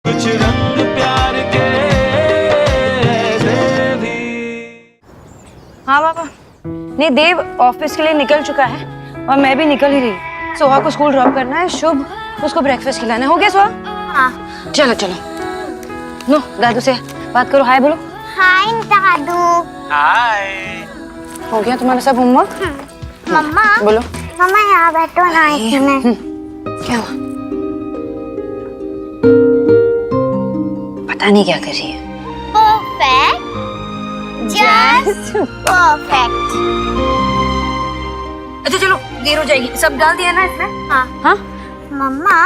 कुछ रंग प्यार के भी। हाँ पापा, नहीं देव ऑफिस के लिए निकल चुका है और मैं भी निकल ही रही। सोहा को स्कूल ड्रॉप करना है, शुभ उसको ब्रेकफास्ट खिलाना है। हो गया सोहा? हाँ। चलो चलो, नो दादू से बात करो। हाय बोलो। हाय दादू। हाय। हो गया तुम्हारा सब होमवर्क? मम्मा बोलो। मम्मा यहाँ बैठो ना एक मिनट। क्या हुआ? पता नहीं क्या कर रही है। Perfect, just perfect. अच्छा चलो, देर हो जाएगी। सब डाल दिया ना इसमें? हाँ। हाँ मम्मा,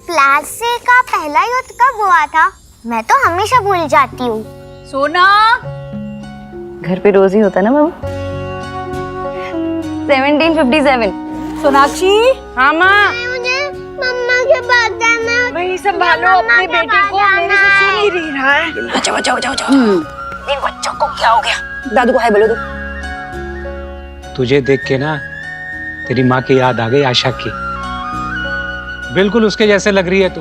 प्लास्टिक का पहला युद्ध कब हुआ था? मैं तो हमेशा भूल जाती हूँ। सोना, घर पे रोज ही होता ना बाबू। 1757। सोनाक्षी। हाँ माँ। मुझे मम्मा के पास जाना है। वही संभालो अपने बेटे को, मेरे से सुन ही नहीं रहा है। अच्छा जाओ जाओ जाओ। इन बच्चों को क्या हो गया? दादू को हाय बोलो दो। तुझे देख के ना तेरी माँ की याद आ गई, आशा की। बिल्कुल उसके जैसे लग रही है तू।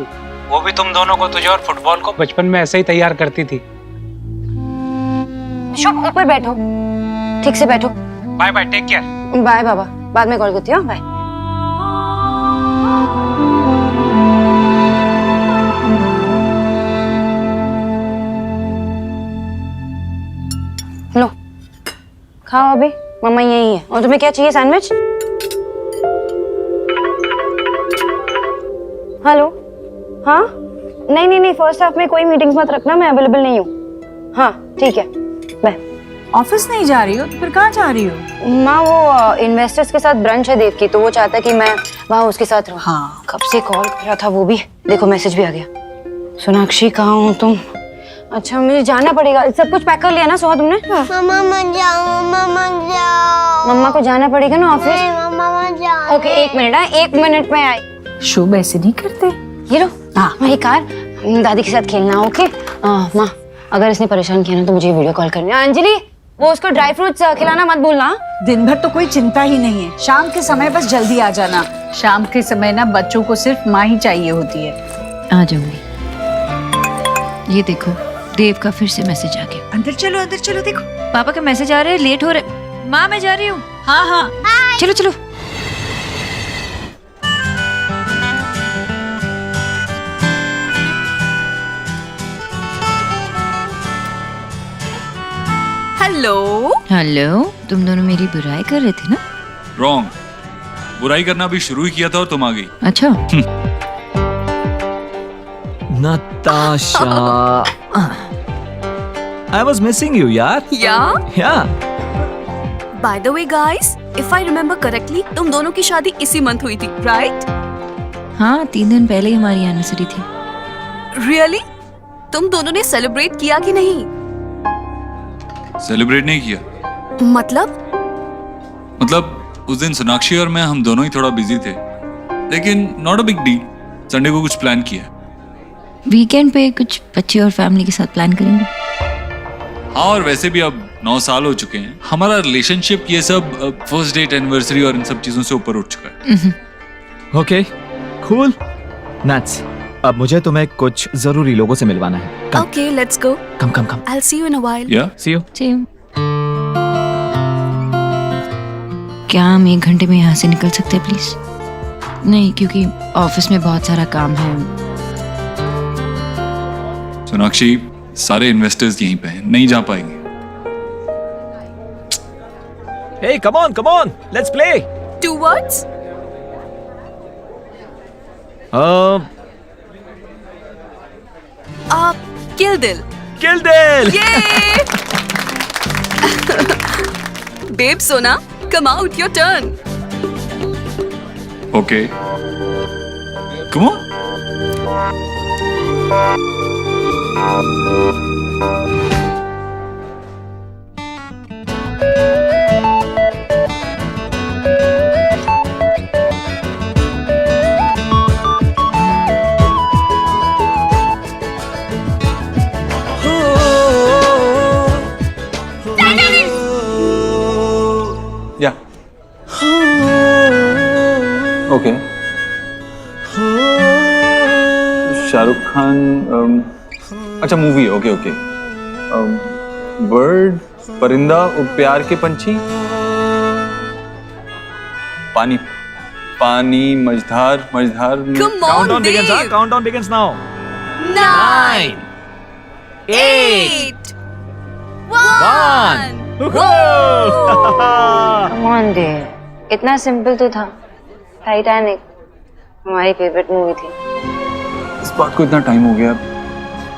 वो भी तुम दोनों को, तुझे और फुटबॉल को बचपन में ऐसे ही तैयार करती थी। शुभ ऊपर बैठो, ठीक से बैठो। Bye bye, take care. Bye बाबा, बाद में कॉल करती हूँ। बाय। लो खाओ अभी, मम्मा यही है। और तुम्हें क्या चाहिए? सैंडविच? हेलो। हाँ नहीं नहीं नहीं, फर्स्ट हाफ में कोई मीटिंग्स मत रखना, मैं अवेलेबल नहीं हूँ। हाँ ठीक है, बाय। ऑफिस नहीं जा रही हो तो फिर कहाँ जा रही हो? माँ वो इन्वेस्टर्स के साथ ब्रंच है देव की, तो वो चाहता है कि मैं वहाँ उसके साथ रहूँ। हाँ। कब से कॉल कर रहा था वो भी, देखो मैसेज भी आ गया। सोनाक्षी कहाँ हो तुम? अच्छा मुझे जाना पड़ेगा। सब कुछ पैक कर लिया ना सोहा तुमने? मम्मा मत जाओ, मम्मा मत जाओ। मम्मा को जाना पड़ेगा ना ऑफिस। मम्मा मत जाओ। ओके एक मिनट, हाँ 1 मिनट में आई। शुभ ऐसे नहीं करते। ये लो वही कार, दादी के साथ खेलना। ओके माँ, अगर इसने परेशान किया ना तो मुझे वीडियो कॉल करनी है। अंजलि वो उसको ड्राई फ्रूट्स खिलाना मत भूलना। दिन भर तो कोई चिंता ही नहीं है, शाम के समय बस जल्दी आ जाना। शाम के समय ना बच्चों को सिर्फ माँ ही चाहिए होती है। आ जाऊंगी। ये देखो देव का फिर से मैसेज आ गया। अंदर चलो देखो। पापा का मैसेज आ रहा है, लेट हो रहे। माँ मैं जा रही हूँ। हाँ हाँ चलो चलो। हेलो। हेलो, तुम दोनों मेरी बुराई कर रहे थे ना? रॉन्ग, बुराई करना भी शुरू ही किया था और तुम आ गई। अच्छा। Natasha, I was missing you, यार। Yeah. By the way, guys, if I remember correctly, तुम दोनों की शादी इसी मंथ हुई थी, right? हाँ 3 दिन पहले ही हमारी एनिवर्सरी थी। Really? तुम दोनों ने सेलिब्रेट किया कि नहीं? सेलिब्रेट नहीं किया। मतलब उस दिन सोनाक्षी और मैं, हम दोनों ही थोड़ा बिजी थे, लेकिन not a big deal. Sunday को कुछ प्लान किया। वीकेंड पे कुछ बच्चे और फैमिली के साथ प्लान करेंगे। हाँ, और वैसे भी अब 9 साल हो चुके हैं हमारा रिलेशनशिप, ये सब फर्स्ट डेट, एनिवर्सरी और इन सब चीजों से ऊपर उठ चुका है। Okay, cool. Nuts. अब मुझे तुम्हें कुछ जरूरी लोगों से मिलवाना है। Come. Okay, let's go. Come. I'll see you in a while. Yeah? See you. Same. क्या हम 1 घंटे में यहाँ से निकल सकते हैं प्लीज? नहीं, क्योंकि ऑफिस में बहुत सारा काम है। सोनाक्षी, सारे इन्वेस्टर्स यहीं पे हैं, नहीं जा पाएंगे। Hey, come on. Let's play. 2 words? Kill Dil. Kill Dil. Yay! Babe, Sona, come out, your turn. Okay. Come on. Yeah. Okay. Shahrukh Khan अच्छा मूवी, ओके ओके। बर्ड, परिंदा, प्यार के पंछी, पानी, पानी, मझधार, मझधार। Come on, Countdown begins, Dave. huh? Countdown begins now. 9, 8, 1. Come on देव, इतना सिंपल तो था। टाइटैनिक हमारी फेवरेट मूवी थी। इस बात को इतना टाइम हो गया,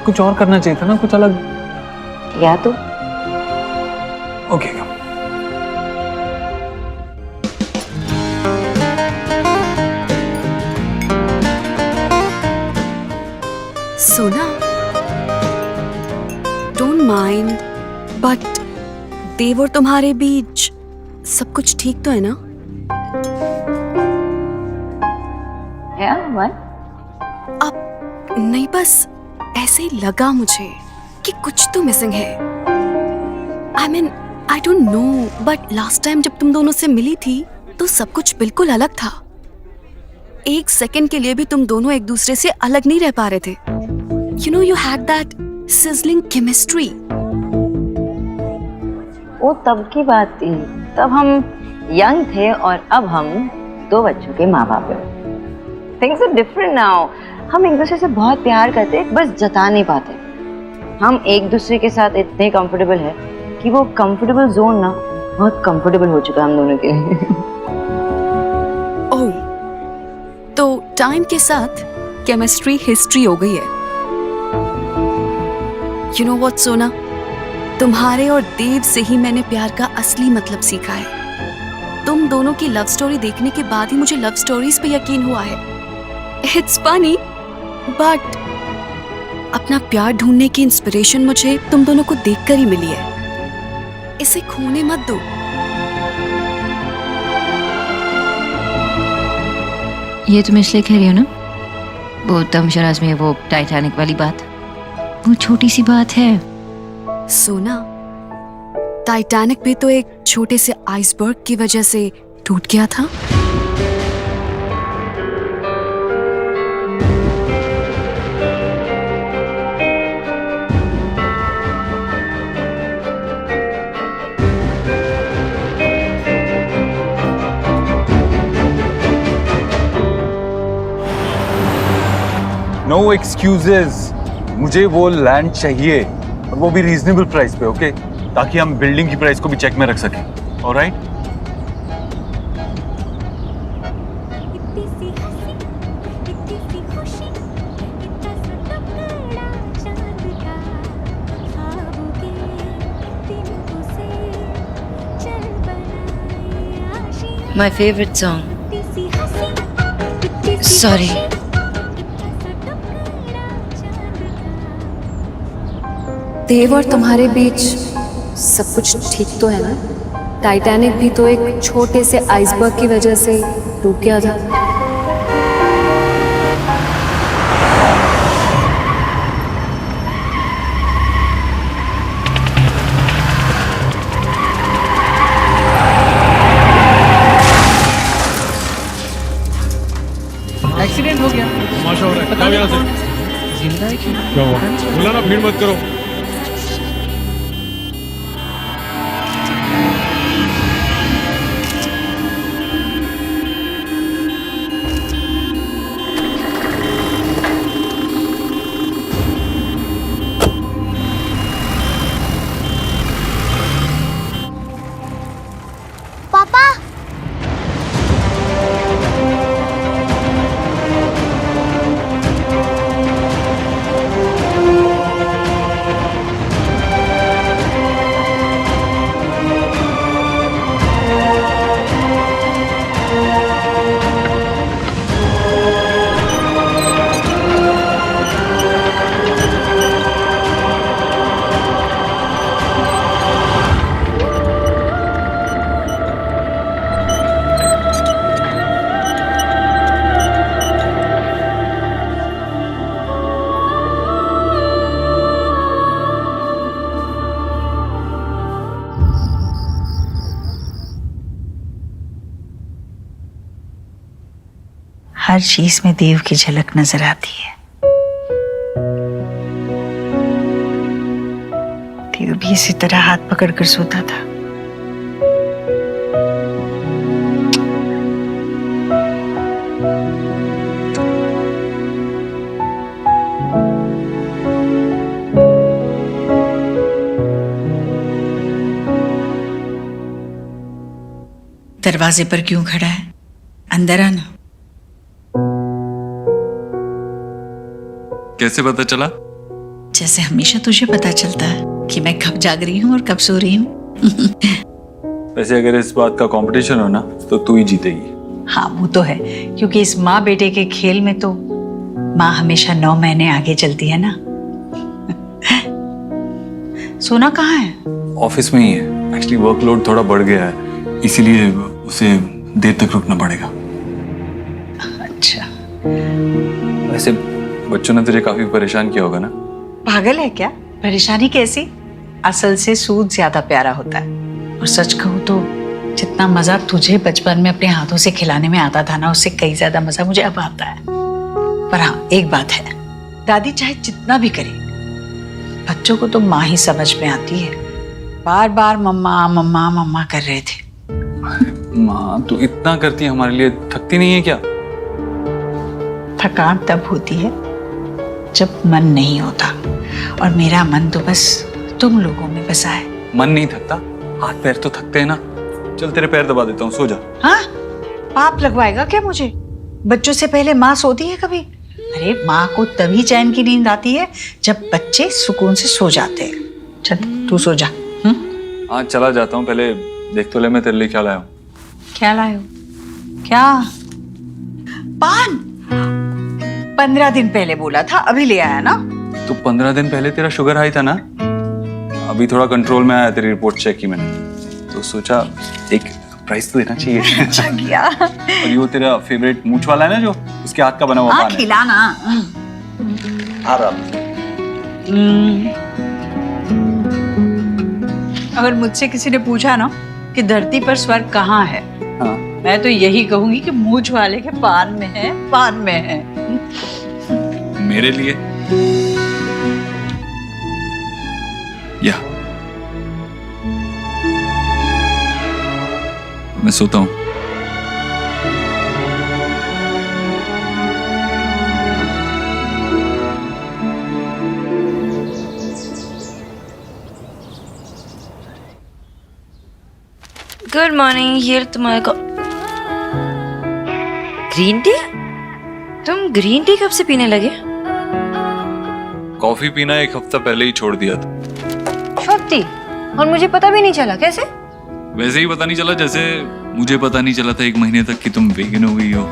कुछ और करना चाहिए था ना, कुछ अलग। या तो ओके सोना, डोंट माइंड, बट देव और तुम्हारे बीच सब कुछ ठीक तो है ना? या वन अब नहीं, बस ऐसे ही लगा मुझे कि कुछ तो मिसिंग है। I mean I don't know, but last time जब तुम दोनों से मिली थी तो सब कुछ बिल्कुल अलग था। एक सेकंड के लिए भी तुम दोनों एक दूसरे से अलग नहीं रह पा रहे थे। You know, you had that sizzling chemistry. वो तब की बात थी, तब हम यंग थे और अब हम 2 बच्चों के माँ बाप हैं। Things are different now. हम एक दूसरे से बहुत प्यार करते, बस जता नहीं पाते। हम एक दूसरे के साथ इतने कंफर्टेबल है कि वो कंफर्टेबल जोन ना बहुत कंफर्टेबल हो चुका है हम दोनों के लिए। ओह, तो टाइम के साथ केमिस्ट्री हिस्ट्री हो गई है। यू नो व्हाट सोना, तुम्हारे और देव से ही मैंने प्यार का असली मतलब सीखा है। तुम दोनों की लव स्टोरी देखने के बाद ही मुझे लव स्टोरीज पे यकीन हुआ है। इट्स फनी, बट अपना प्यार ढूंढने की इंस्पिरेशन मुझे तुम दोनों को देखकर ही मिली है। इसे खोने मत दो। ये तुम इसलिए कह रही हो ना, वो तमशराज में वो टाइटैनिक वाली बात, वो छोटी सी बात है। सोना, टाइटैनिक भी तो एक छोटे से आइसबर्ग की वजह से टूट गया था। नो एक्सक्यूजेस, मुझे वो लैंड चाहिए और वो भी रीजनेबल प्राइस पे, ओके? ताकि हम बिल्डिंग की प्राइस को भी चेक में रख सकें। Alright? My favourite song. Sorry. Dev और तुम्हारे बीच सब कुछ ठीक तो है ना? टाइटैनिक भी तो एक छोटे से आइसबर्ग की वजह से टूट गया था। एक्सीडेंट हो गया। तमाशा हो रहा है। जाओ यहाँ से। जिंदा है क्यों? क्या हुआ? बोला ना भीड़ मत करो। पापा, हर चीज में देव की झलक नजर आती है। भी इसी तरह हाथ पकड़कर सोता था। दरवाजे पर क्यों खड़ा है? अंदर आना। कैसे पता चला? जैसे हमेशा तुझे पता चलता है कि मैं कब जाग रही हूँ और कब सो रही हूँ। वैसे अगर इस बात का कंपटीशन हो ना तो तू ही जीतेगी। हाँ वो तो है, क्योंकि इस माँ बेटे के खेल में तो माँ हमेशा 9 महीने आगे चलती है ना। सोना कहाँ है? ऑफिस में ही है। एक्चुअली वर्कलोड थोड़ा बढ़ गया है, इसीलिए उसे देर तक रुकना पड़ेगा। अच्छा, वैसे बच्चों ने तुझे काफी परेशान किया होगा ना? पागल है क्या? परेशानी कैसी? असल से सूद ज्यादा प्यारा होता है। और सच कहूँ तो जितना मजा तुझे बचपन में अपने हाथों से खिलाने में आता था ना, उससे कई ज्यादा मजा मुझे अब आता है। पर हाँ, एक बात है, दादी चाहे जितना भी करे, बच्चों को तो माँ ही समझ में आती है। बार बार मम्मा मम्मा मम्मा कर रहे थे। माँ तू इतना करती है हमारे लिए, थकती नहीं है क्या? थकान तब होती है जब मन नहीं होता, और मेरा मन तो बस तुम लोगों में बसा है। मन नहीं थकता, हाथ पैर तो थकते हैं ना। चल तेरे पैर दबा देता हूँ, सो जा। हाँ, पाप लगवाएगा क्या मुझे? बच्चों से पहले माँ सोती है कभी? अरे माँ को तभी चैन की नींद आती है जब बच्चे सुकून से सो जाते हैं। चल तू सो जा। हाँ चला जाता हूँ, पहले देख तो ले मैं तेरे लिए क्या लाया हूँ। क्या लाए हो? क्या? पान? 15 दिन पहले बोला था, अभी ले आया ना? तो 15 दिन पहले तेरा शुगर हाई था ना? अभी थोड़ा कंट्रोल में आया, तेरी रिपोर्ट चेक की मैंने, तो सोचा एक प्राइस तो देना चाहिए। अच्छा किया। और ये तेरा फेवरेट मूंछ वाला है ना, जो उसके हाथ का बना हुआ पान है। खिलाना। आराम। अगर मुझसे किसी ने पूछा ना कि धरती पर स्वर्ग कहाँ है, हाँ। मैं तो यही कहूंगी कि मूंछ वाले के पान में है, पान में है। मेरे लिए या मैं सोता हूँ। गुड मॉर्निंग, ये तुम्हारे को ग्रीन टी? तुम ग्रीन टी कब से पीने लगे? कॉफी पीना एक हफ्ता पहले ही छोड़ दिया था। छोटी? और मुझे पता भी नहीं चला, कैसे? वैसे ही पता नहीं चला जैसे मुझे पता नहीं चला था 1 महीने तक कि तुम वेगन हो गई हो।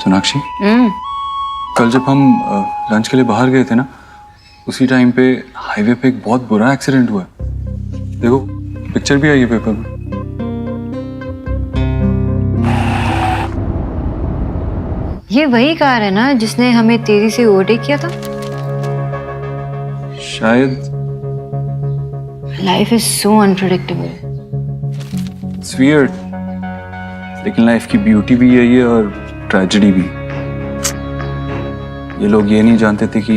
सोनाक्षी, कल जब हम लंच के लिए बाहर गए थे ना, उसी टाइम पे हाईवे पे एक बहुत बुरा एक्सीडेंट हुआ है। देखो पिक्चर भी आई है पेपर में। ये वही कार है ना जिसने हमें तेजी से ओवरटेक किया था? शायद। Life is so unpredictable. It's weird, लेकिन लाइफ की ब्यूटी भी यही है और ट्रेजेडी भी। ये लोग ये नहीं जानते थे कि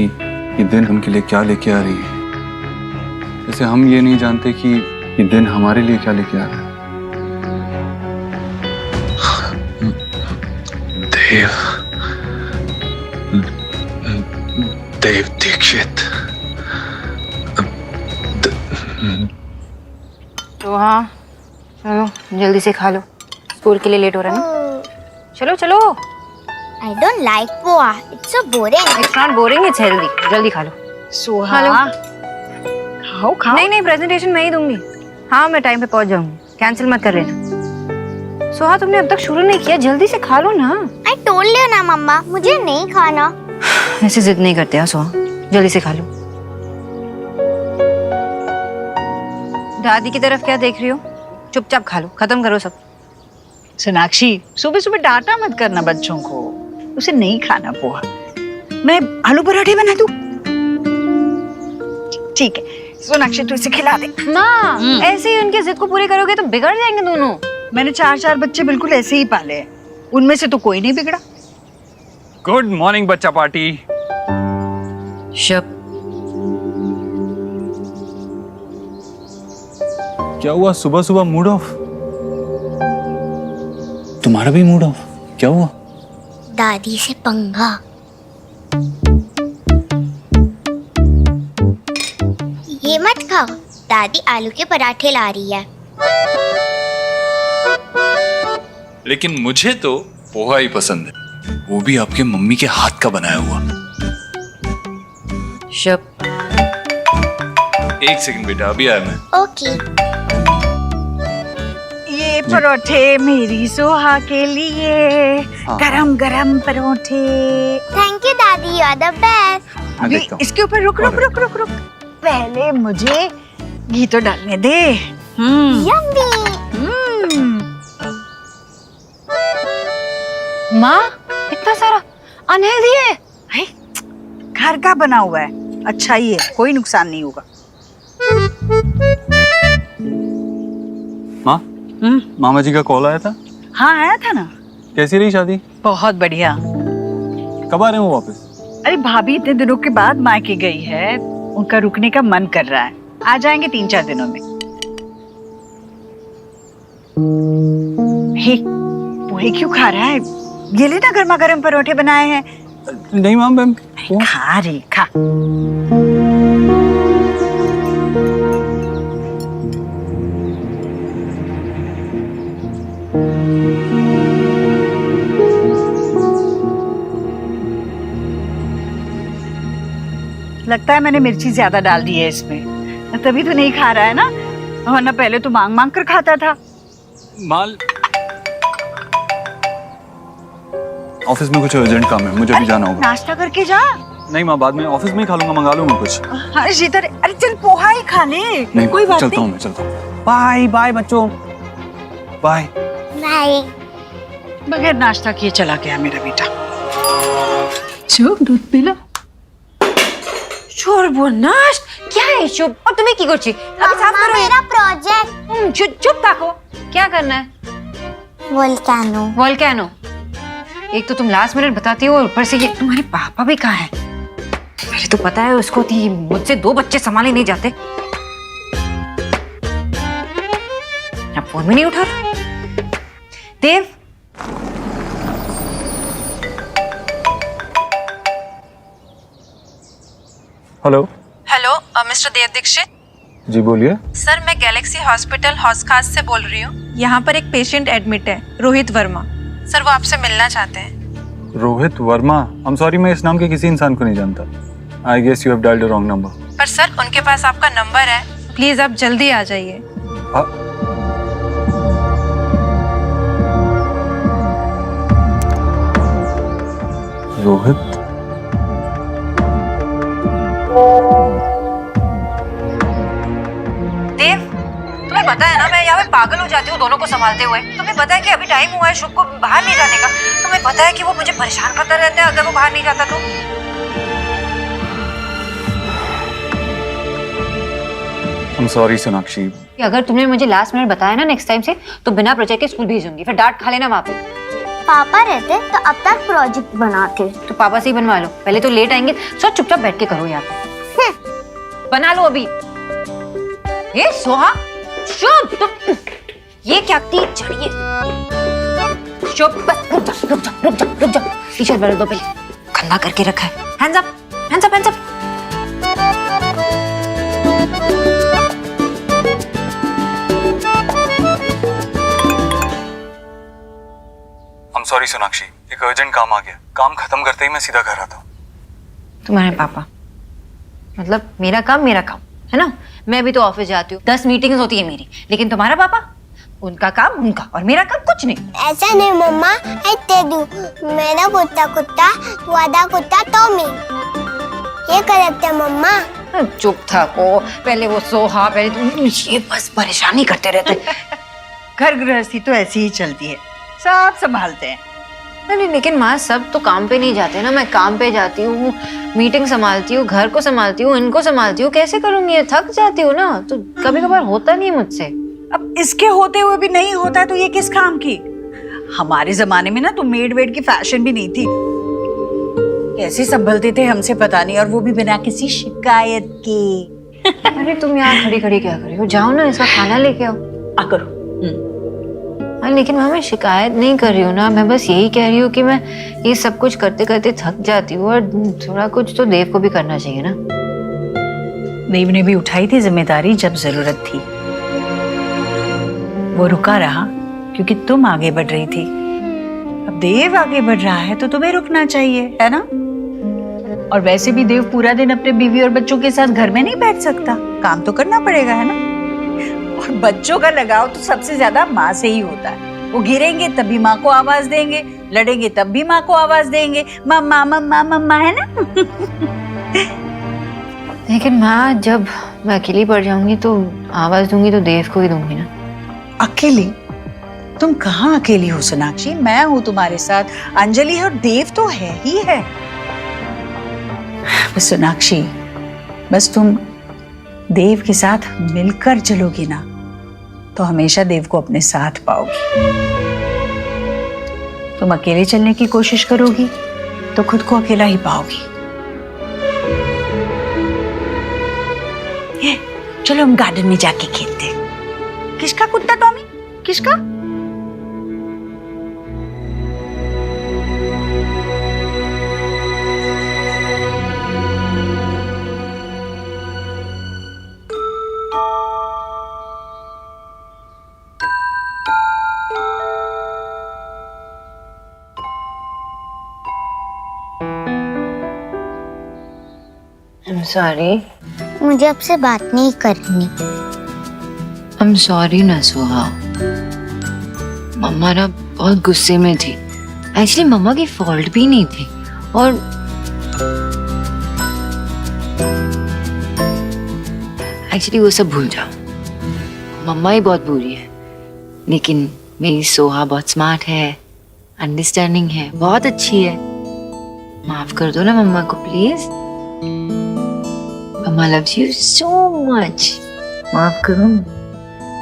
ये दिन उनके लिए क्या लेके आ रही है, जैसे हम ये नहीं जानते कि ये दिन हमारे लिए क्या लेके आ रहा है। देव दीक्षित। तो हाँ चलो जल्दी से खा लो, स्कूल के लिए लेट हो रहा है ना। चलो चलो। I don't like poha. It's so boring. It's not boring, it's healthy. जल्दी खा लो। सोहा, खाओ खाओ। नहीं नहीं, प्रेजेंटेशन मैं ही दूंगी। हाँ मैं टाइम पे पहुंच जाऊंगी, कैंसिल मत कर लेना। सोहा तुमने अब तक शुरू नहीं किया, जल्दी से खा लो ना। I told you ना मम्मा, मुझे नहीं खाना। ऐसे जिद नहीं करते हैं सोहा, जल्दी से खा लो। दादी की तरफ क्या देख रही हो? चुपचाप खा लो, खत्म करो सब। सोनाक्षी, सुबह सुबह डांटा मत करना बच्चों को, उसे नहीं खाना पोहा। मैं आलू पराठे बना दूं? ठीक है, सोनाक्षी तू इसे खिला दे। माँ ऐसे ही उनकी जिद को पूरी करोगे तो बिगड़ जाएंगे दोनों। मैंने 4 बच्चे बिल्कुल ऐसे ही पाले हैं, उनमें से तो कोई नहीं बिगड़ा। गुड मॉर्निंग बच्चा पार्टी। शब क्या हुआ, सुबह सुबह मूड ऑफ? तुम्हारा भी मूड ऑफ? क्या हुआ? दादी से पंगा। ये मत खाओ, दादी आलू के पराठे ला रही है। लेकिन मुझे तो पोहा ही पसंद है, वो भी आपके मम्मी के हाथ का बनाया हुआ। शब एक सेकंड बेटा, अभी आया मैं। ओके। ये परोठे मेरी सोहा के लिए, गरम गरम परोठे। थैंक यू दादी, यू आर द बेस्ट। हाँ, देखता हूँ। इसके ऊपर रुक रुक रुक रुक रुक, पहले मुझे घी तो डालने दे। यम्मी। माँ इतना सारा अनहेल्दी है। है, घर का बना हुआ है, अच्छा ही है, कोई नुकसान नहीं होगा। माँ, मामा जी का कॉल आया था? हाँ आया था ना। कैसी रही शादी? बहुत बढ़िया। कब आ रहे हो वापस? अरे भाभी इतने दिनों के बाद मायके गई है, उनका रुकने का मन कर रहा है, आ जाएंगे 3-4 दिनों में। हे, पोहे क्यों खा रहा है? ये ले ना, गर्मा गर्म परोठे बनाए हैं। नहीं मैम, खा रे खा। लगता है मैंने मिर्ची ज्यादा डाल दी है इसमें, तभी तो नहीं खा रहा है ना, वरना पहले तो मांग मांग कर खाता था। माल ऑफिस में कुछ अर्जेंट काम है, मुझे भी जाना होगा। नाश्ता करके जा। नहीं माँ, बाद में ऑफिस में ही खा लूंगा, मंगा लूंगा कुछ। हाँ शीतल, अरे चल पोहा ही खा ले। नहीं कोई बात चलता हूँ, नहीं। मैं चलता हूँ। बाय बाय बच्चों, बाय। बाय। बगैर नाश्ता किए चला गया मेरा बेटा। शुभ दूध पिला। সর্বনাশ क्या है शुभ? और तुम्हें की করছি? अभी साफ मम्मा, करो ये। मेरा प्रोजेक्ट। चुप ताको। क्या करना है? वोल्केनो। वोल्केनो। एक तो तुम लास्ट मिनट बताती हो, ऊपर से ये तुम्हारे पापा भी कहाँ हैं? पहले तो पता है उसको थी, मुझसे 2 बच्चे संभाले नहीं जाते। अब फोन में नहीं उठा रहा। देव, हेलो। हेलो मिस्टर देव दीक्षित। जी बोलिए। सर मैं गैलेक्सी हॉस्पिटल हॉस्कास से बोल रही हूँ। यहाँ पर एक पेशेंट एडमिट है, रोहित वर्मा। सर वो आपसे मिलना चाहते हैं। Rohit Verma? I am sorry, मैं इस नाम के किसी इंसान को नहीं जानता। I guess you have dialled the wrong number. पर सर उनके पास आपका नंबर है, प्लीज आप जल्दी आ जाइए। रोहित? देव, तुम्हें पता है ना मैं यहाँ पे पागल हो जाती हूँ दोनों को संभालते हुए। तुम्हें पता है कि अभी टाइम हुआ है शुभ को बाहर नहीं जाने का। तुम्हें पता है कि वो मुझे परेशान करता रहता है अगर वो बाहर नहीं जाता तो। I'm sorry Sonakshi. अगर तुमने मुझे लास्ट मिनट बताया ना नेक्स्ट टाइम से, तो बिना प्रोजेक्ट के स्कूल भेजूंगी, फिर डांट खा लेना वहाँ पे। पापा रहते तो अब तक प्रोजेक्ट बनाते। तो पापा से ही बनवा लो, पहले तो लेट आएंगे। सो चुपचाप बैठ के करो यहाँ पे। बना लो अभी। ये सोहा, शुभ, तुम ये क्या की चढ़िए। शुभ बस रुक जा रुक जा रुक जा रुक जा। टी-शर्ट बदल दो पहले, गंदा करके रखा है। Hands up hands up hands up. I'm sorry Sonakshi, एक अर्जेंट काम आ गया। काम खत्म करते ही मैं सीधा घर आता हूँ। तुम्हारे पापा मतलब मेरा काम है ना। मैं भी तो ऑफिस जाती हूँ, 10 मीटिंग्स होती है मेरी, लेकिन तुम्हारा पापा, उनका काम उनका और मेरा काम कुछ नहीं। ऐसा नहीं मम्मा, ऐते दू मेरा कुत्ता कुत्ता वादा कुत्ता तो मैं ये करते मम्मा। चुप था को, पहले वो सोहा, पहले तुम, ये बस परेशानी करते रहते। घर गृहस्थी तो ऐसी ही चलती है, सब संभालते हैं। अरे लेकिन माँ सब तो काम पे नहीं जाते ना, मैं काम पे जाती हूँ, मीटिंग संभालती हूँ, घर को संभालती हूँ, इनको संभालती हूँ, कैसे करूंगी? ये थक जाती हूँ ना, तो कभी कभार होता नहीं मुझसे। अब इसके होते हुए भी नहीं होता है तो ये किस काम की? हमारे जमाने में ना तो मेड वेड की फैशन भी नहीं थी, कैसे संभलते थे हमसे पता नहीं, और वो भी बिना किसी शिकायत के। अरे तुम यहाँ खड़ी खड़ी क्या कर रही हो? जाओ ना, इसका खाना लेके आओ। आ करो। हाँ, लेकिन माँ मैं शिकायत नहीं कर रही हूँ ना, मैं बस यही कह रही हूँ कि मैं ये सब कुछ करते करते थक जाती हूँ और थोड़ा कुछ तो देव को भी करना चाहिए ना। देव ने भी उठाई थी जिम्मेदारी जब जरूरत थी, वो रुका रहा क्योंकि तुम आगे बढ़ रही थी। अब देव आगे बढ़ रहा है तो तुम्हें रुकना चाहिए, है ना? और वैसे भी देव पूरा दिन अपने बीवी और बच्चों के साथ घर में नहीं बैठ सकता, काम तो करना पड़ेगा, है ना? और बच्चों का लगाव तो सबसे ज्यादा माँ से ही होता है। वो गिरेंगे तब भी माँ को आवाज देंगे, लड़ेंगे तब भी माँ को आवाज देंगे, मम्मा मम्मा मम्मा, है ना? लेकिन माँ जब मैं अकेली पड़ जाऊंगी तो आवाज दूंगी तो देव को ही दूंगी ना। अकेली? तुम कहाँ अकेली हो सोनाक्षी, मैं हूँ तुम्हारे साथ, अंजलि है और देव तो है ही है। बस सोनाक्षी, बस तुम देव के साथ मिलकर चलोगी ना तो हमेशा देव को अपने साथ पाओगी। तुम अकेले चलने की कोशिश करोगी तो खुद को अकेला ही पाओगी। चलो हम गार्डन में जाके खेलते हैं। किसका कुत्ता टॉमी? किसका? I'm sorry. मुझे आपसे बात नहीं करनी। I'm sorry ना सुहा, मम्मा ना बहुत गुस्से में थी। एक्चुअली मम्मा की फॉल्ट भी नहीं थी और एक्चुअली वो सब भूल जाओ, मम्मा ही बहुत बुरी है, लेकिन मेरी सोहा बहुत स्मार्ट है, अंडरस्टैंडिंग है, बहुत अच्छी है। माफ कर दो ना मम्मा को please. Mamma loves you so much. माफ करो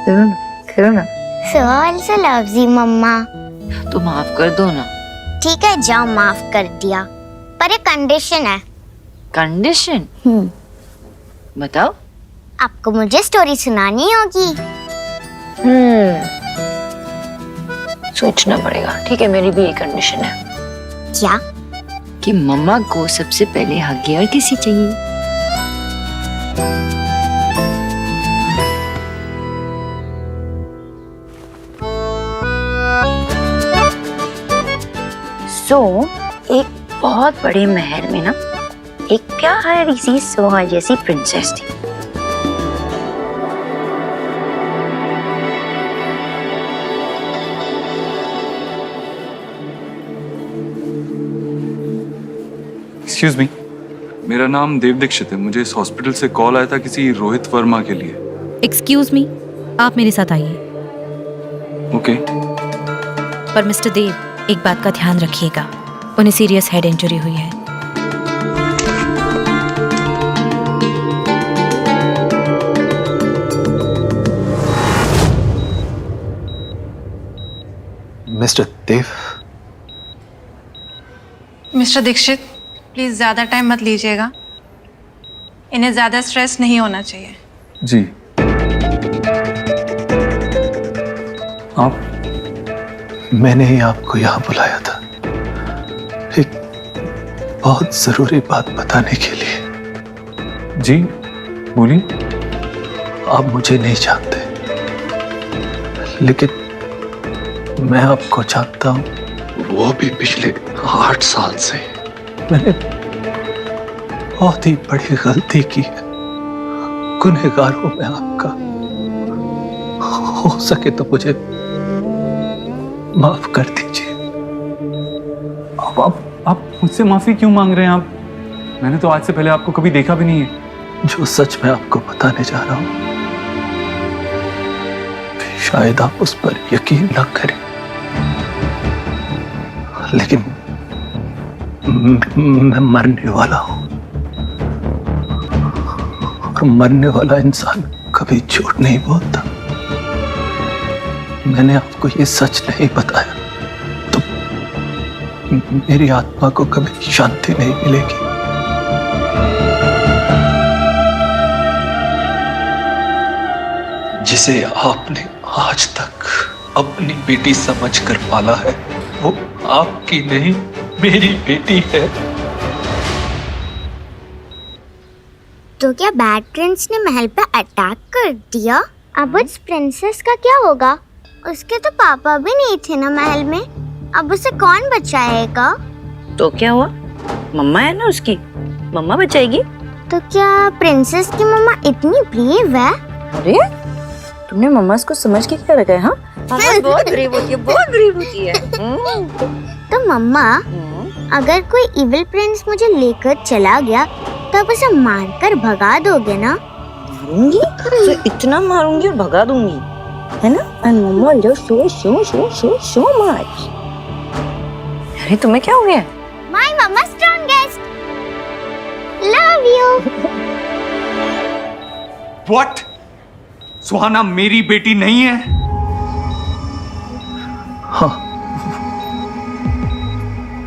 करो ना। So also loves you, मम्मा। तो माफ कर दो ना। ठीक है, जाओ, माफ कर दिया, पर एक कंडीशन है। कंडीशन? बताओ। आपको मुझे स्टोरी सुनानी होगी। सोचना पड़ेगा। ठीक है, मेरी भी एक कंडीशन है। क्या? कि मम्मा को सबसे पहले हगियर किसी चाहिए। एक बहुत बड़े महल में ना एक प्यारी सी सोहा जैसी प्रिंसेस थी। एक्सक्यूज मी, मेरा नाम देव दीक्षित है। मुझे इस हॉस्पिटल से कॉल आया था किसी रोहित वर्मा के लिए। एक्सक्यूज मी, आप मेरे साथ आइए। ओके। पर मिस्टर देव, एक बात का ध्यान रखिएगा, उन्हें सीरियस हेड इंजरी हुई है। Mister Dev. Mister Dixit, please ज्यादा टाइम मत लीजिएगा, इन्हें ज्यादा स्ट्रेस नहीं होना चाहिए। जी। आप? मैंने ही आपको यहाँ बुलाया था एक बहुत जरूरी बात बताने के लिए। जी बोलिए। आप मुझे नहीं जानते, लेकिन मैं आपको जानता हूँ, वो भी पिछले 8 साल से। मैंने बहुत ही बड़ी गलती की है, गुनहगार हूं मैं आपका। हो सके तो मुझे माफ कर दीजिए। आप मुझसे माफी क्यों मांग रहे हैं? आप, मैंने तो आज से पहले आपको कभी देखा भी नहीं है। जो सच मैं आपको बताने जा रहा हूं, शायद आप उस पर यकीन न करें, लेकिन मैं मरने वाला हूं, और मरने वाला इंसान कभी झूठ नहीं बोलता। मैंने आपको ये सच नहीं बताया तो मेरी आत्मा को कभी शांति नहीं मिलेगी। जिसे आपने आज तक अपनी बेटी समझकर पाला है, वो आपकी नहीं मेरी बेटी है। तो क्या बैड प्रिंस ने महल पे अटैक कर दिया? अब उस प्रिंसेस का क्या होगा? उसके तो पापा भी नहीं थे ना महल में, अब उसे कौन बचाएगा? तो क्या हुआ, मम्मा है ना उसकी, मम्मा बचाएगी। तो क्या प्रिंसेस की मम्मा इतनी ब्रेव है? अरे तुमने मम्मा को समझ के क्या रखा है? हाँ, मम्मा बहुत ब्रेव होती है, बहुत ब्रेव होती है। तो मम्मा, अगर कोई इविल प्रिंस मुझे लेकर चला गया तो आप उसे मारकर भगा दोगे ना? मारूंगी तो इतना मारूंगी और भगा दूंगी, है ना? And mamma will so much. अरे तुम्हें क्या हो गया? My mamma strongest, love you. What? Suhana मेरी बेटी नहीं है? हाँ,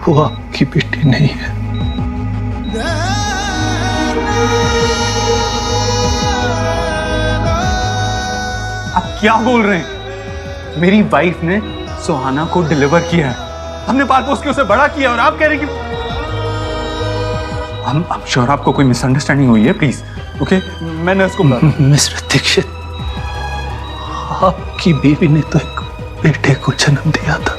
वो आपकी बेटी नहीं है। आप क्या बोल रहे हैं? मेरी वाइफ ने सुहाना को डिलीवर किया है, हमने पाल पोस के उसे बड़ा किया, और आप कह रहे हैं कि I'm श्योर आपको कोई मिसअंडरस्टैंडिंग हुई है। प्लीज ओके, मैंने उसको मिस्टर दीक्षित, आपकी बीवी ने तो एक बेटे को जन्म दिया था।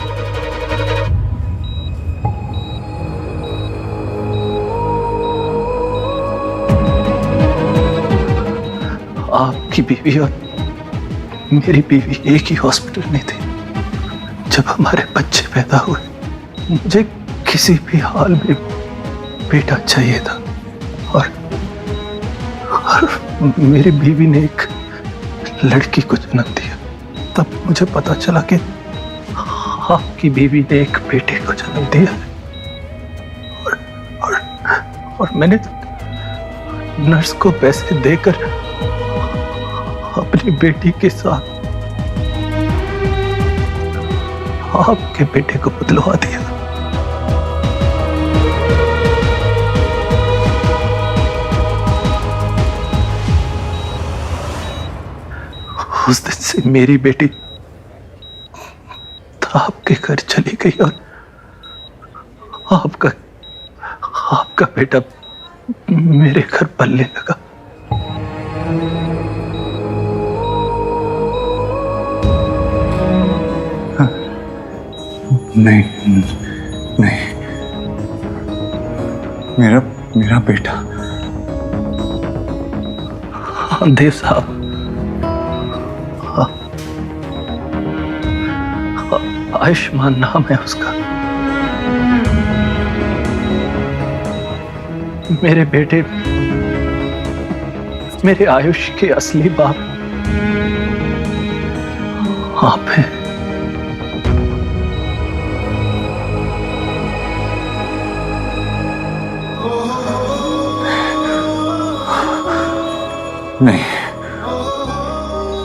आपकी बीवी और मेरी बीवी एक ही हॉस्पिटल में थी। जब हमारे बच्चे पैदा हुए, मुझे किसी भी हाल में बेटा चाहिए था, और मेरी बीवी ने एक लड़की को जन्म दिया। तब मुझे पता चला कि आपकी बीवी ने एक बेटे को जन्म दिया है, और मैंने नर्स को पैसे देकर अपनी बेटी के साथ आपके बेटे को बदलवा दिया। उस दिन से मेरी बेटी आपके घर चली गई, और आपका बेटा मेरे घर पलने लगा। नहीं नहीं, मेरा बेटा। हाँ देव साहब, आयुष्मान नाम है उसका। मेरे बेटे मेरे आयुष के असली बाप आप हैं। नहीं,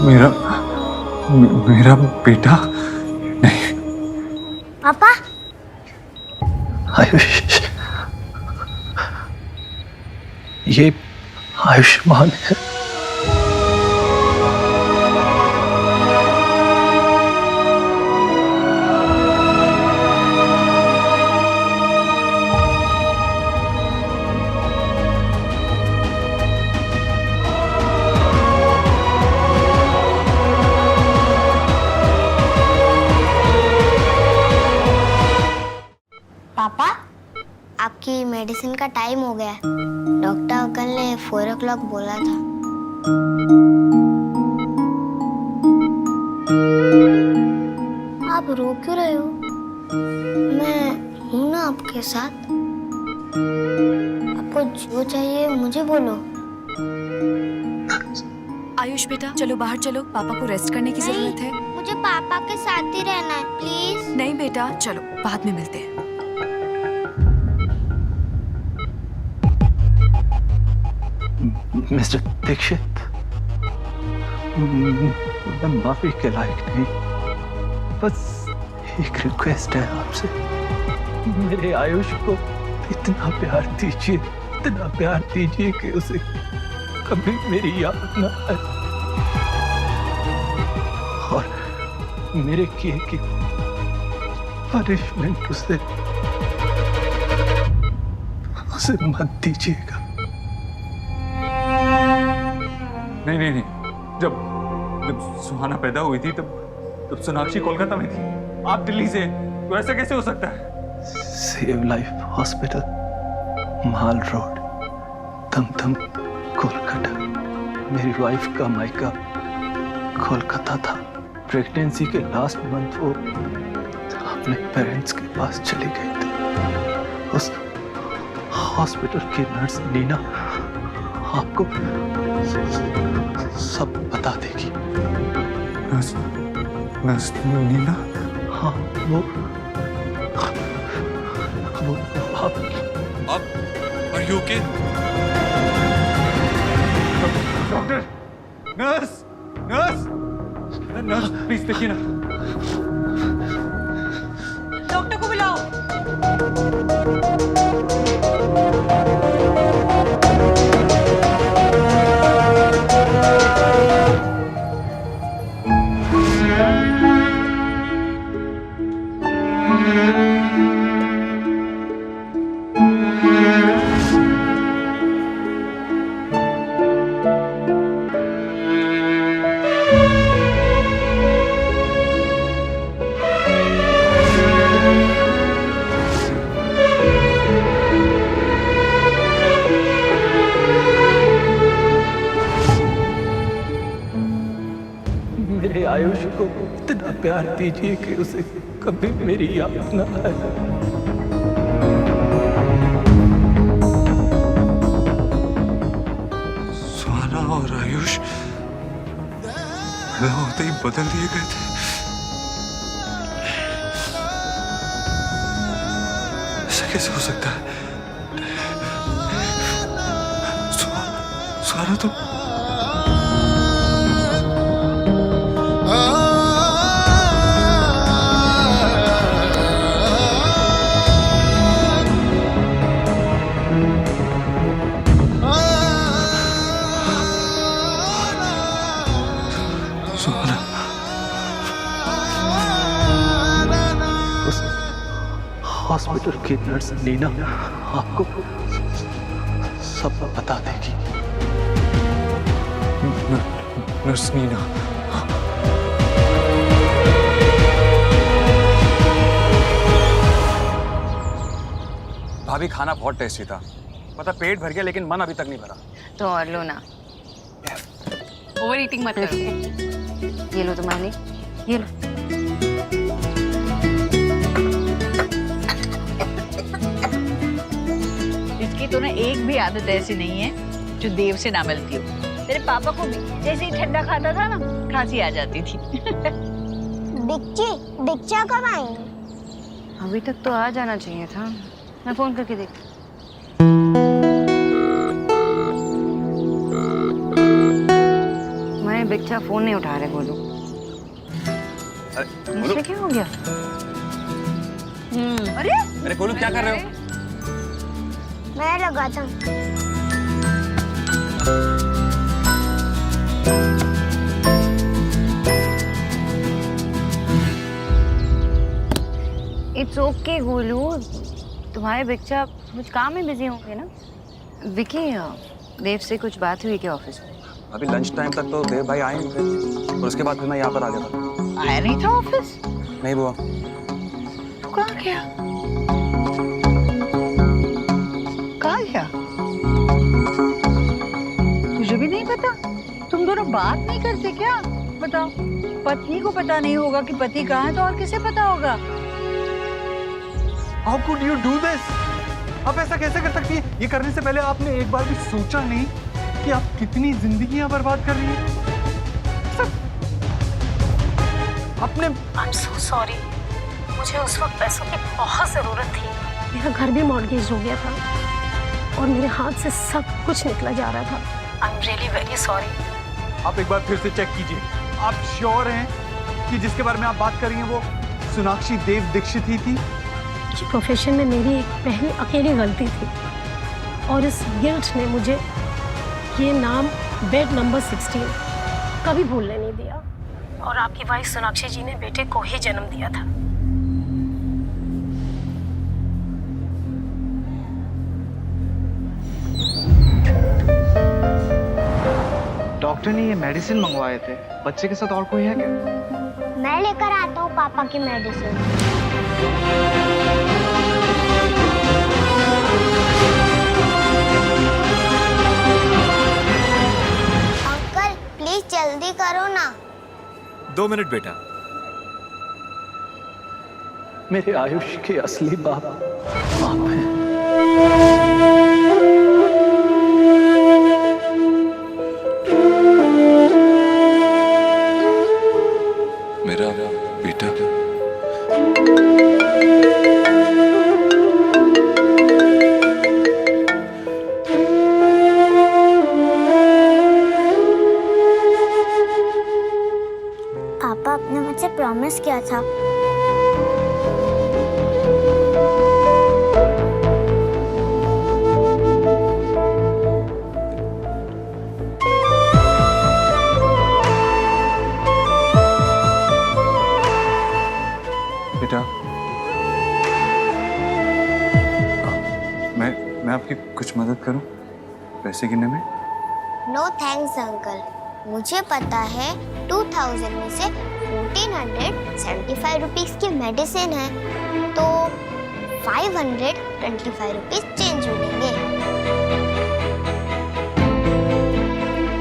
मेरा बेटा नहीं। पापा, आयुष, ये आयुष्मान है। पापा, आपकी मेडिसिन का टाइम हो गया है। डॉक्टर अंकल ने 4 o'clock बोला था। आप रो क्यों रहे हो? मैं हूं ना आपके साथ। आपको जो चाहिए मुझे बोलो। आयुष बेटा, चलो बाहर चलो, पापा को रेस्ट करने की जरूरत है। मुझे पापा के साथ ही रहना है, प्लीज। नहीं बेटा, चलो बाद में मिलते हैं। मिस्टर दीक्षित, मैं माफी के लायक नहीं, बस एक रिक्वेस्ट है आपसे, मेरे आयुष को इतना प्यार दीजिए कि उसे कभी मेरी याद न आए और मेरे किए की पनिशमेंट उसे मत दीजिएगा। नहीं, जब सुहाना पैदा हुई थी तब सोनाक्षी कोलकाता में थी, आप दिल्ली से, तो ऐसा कैसे हो सकता है? सेव लाइफ हॉस्पिटल, माल रोड, दमदम, कोलकाता। मेरी वाइफ का मायका कोलकाता था। प्रेगनेंसी के लास्ट मंथ वो अपने पेरेंट्स के पास चली गई थी। उस हॉस्पिटल की नर्स नीना आपको सब बता देगी। नर्स नीना? हाँ, वो आप are you okay? Doctor, nurse please देखिए ना। डॉक्टर को बुलाओ। मेरे आयुष को इतना प्यार दीजिए कि उसे कभी मेरी याद न आए। सुहाना और आयुष पैदा होते ही बदल दिए गए थे। ऐसा कैसे हो सकता है? सुहाना तो हॉस्पिटल की नर्स नीना आपको सब बता देगी। नर्स नीना? भाभी, खाना बहुत टेस्टी था, मतलब पेट भर गया लेकिन मन अभी तक नहीं भरा। तो और लो ना। ओवर ईटिंग मत करो। ये लो तुम्हारे लिए, ये लो। इसकी तो ना एक भी आदत ऐसी नहीं है जो देव से ना मिलती हो। तेरे पापा को भी जैसे ही ठंडा खाता था ना, खांसी आ जाती थी। दीक्षा कब आएंगे? अभी तक तो आ जाना चाहिए था, मैं फोन करके देखती। मैं बच्चा फोन नहीं उठा रहे, बोलो। मुझे क्या हो गया? अरे गोलू, क्या कर रहे हो? मैं लगाता हूँ। इट्स ओके गोलू, तुम्हारे बच्चा कुछ काम में बिजी होंगे ना। विकी, देव से कुछ बात हुई क्या ऑफिस में? अभी लंच टाइम तक तो देव भाई आए नहीं थे और उसके बाद फिर मैं यहाँ पर आ गया था। आया नहीं था ऑफिस? नहीं बुआ। तू कहाँ गया? कहाँ गया? मुझे भी नहीं पता। तुम दोनों बात नहीं करते क्या? बताओ, पत्नी को पता नहीं होगा कि पति कहाँ है तो और किसे पता होगा? How could you do this? आप ऐसा कैसे कर सकती हैं? ये करने से पहले आपने एक बार भी सोचा नहीं कि आप कितनी जिंदगियां बर्बाद कर रही हैं? अपने I'm so sorry. मुझे उस वक्त पैसों की बहुत जरूरत थी। मेरा घर भी मॉर्गेज हो गया था। और मेरे हाथ से सब कुछ निकला जा रहा था। I am really very sorry. आप एक बार फिर से चेक कीजिए। आप श्योर हैं कि जिसके बारे में आप बात कर रही हैं वो सोनाक्षी देव दीक्षित ही थी? प्रोफेशन में मेरी एक पहली अकेली गलती थी और इस गिल्ट ने मुझे ये नाम बेड नंबर 16 कभी भूलने नहीं दिया। और आपकी वाइफ सोनाक्षी जी ने बेटे को ही जन्म दिया था। डॉक्टर ने ये मेडिसिन मंगवाए थे, बच्चे के साथ और कोई है क्या? मैं लेकर आता हूँ पापा की मेडिसिन। अंकल प्लीज जल्दी करो ना। 2 मिनट बेटा। मेरे आयुष के असली बाप आप हैं। मेरा बेटा। पापा आपने मुझसे प्रॉमिस किया था। बेटा, मैं आपकी कुछ मदद करूं पैसे गिनने में? नो थैंक्स अंकल, मुझे पता है 2000 में से 1475 रुपीस की मेडिसिन है, तो 525 रुपीस चेंज मिलेंगे।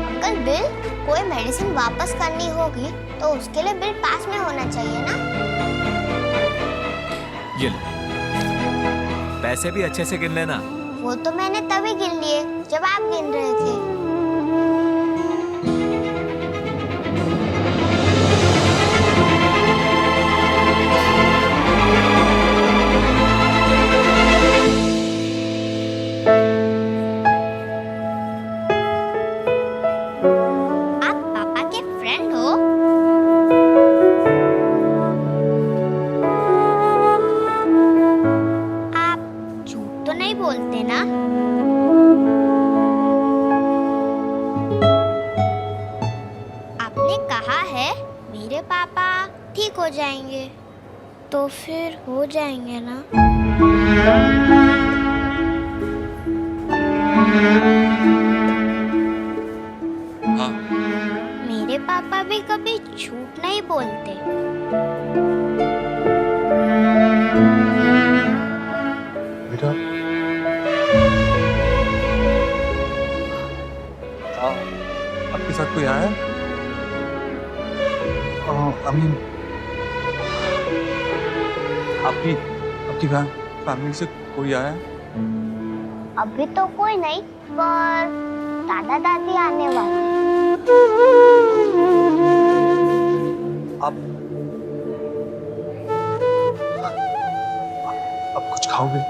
अंकल बिल, कोई मेडिसिन वापस करनी होगी तो उसके लिए बिल पास में होना चाहिए ना? ये ले। पैसे भी अच्छे से गिन लेना। वो तो मैंने तभी गिन लिए जब आप गिन रहे थे। आप पापा के फ्रेंड हो? आप झूठ तो नहीं बोलते ना? आपने कहा है मेरे पापा ठीक हो जाएंगे, तो फिर हो जाएंगे ना? हाँ। मेरे पापा भी कभी झूठ नहीं बोलते। बेटा, आपके साथ कोई आया? अमीन, आपकी फैमिली से कोई आया? अभी तो कोई नहीं, पर दादा दादी आने वाले। आप कुछ खाओगे?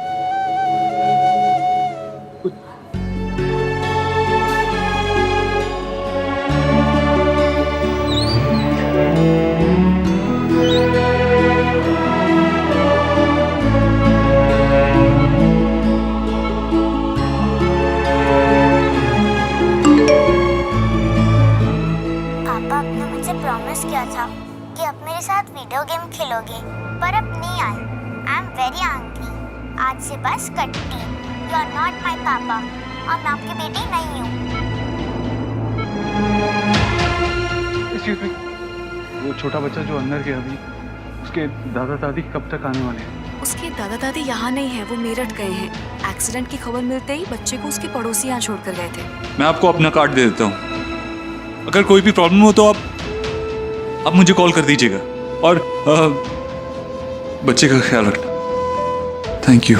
पापा आपने मुझसे प्रॉमिस किया था कि अब मेरे साथ वीडियो गेम खेलोगे, पर अब नहीं आए। I am very angry. आज से बस कट्टी। यू आर नॉट माई पापा और मैं आपकी बेटी नहीं हूँ। एक्सक्यूज मी, वो छोटा बच्चा जो अंदर गया अभी, उसके दादा दादी कब तक आने वाले हैं? उसके दादा दादी यहाँ नहीं है, वो मेरठ गए हैं। एक्सीडेंट की खबर मिलते ही बच्चे को उसके पड़ोसी यहाँ छोड़कर गए थे। मैं आपको अपना कार्ड दे देता हूँ। अगर कोई भी प्रॉब्लम हो तो आप मुझे कॉल कर दीजिएगा और बच्चे का ख्याल रखना। Thank you.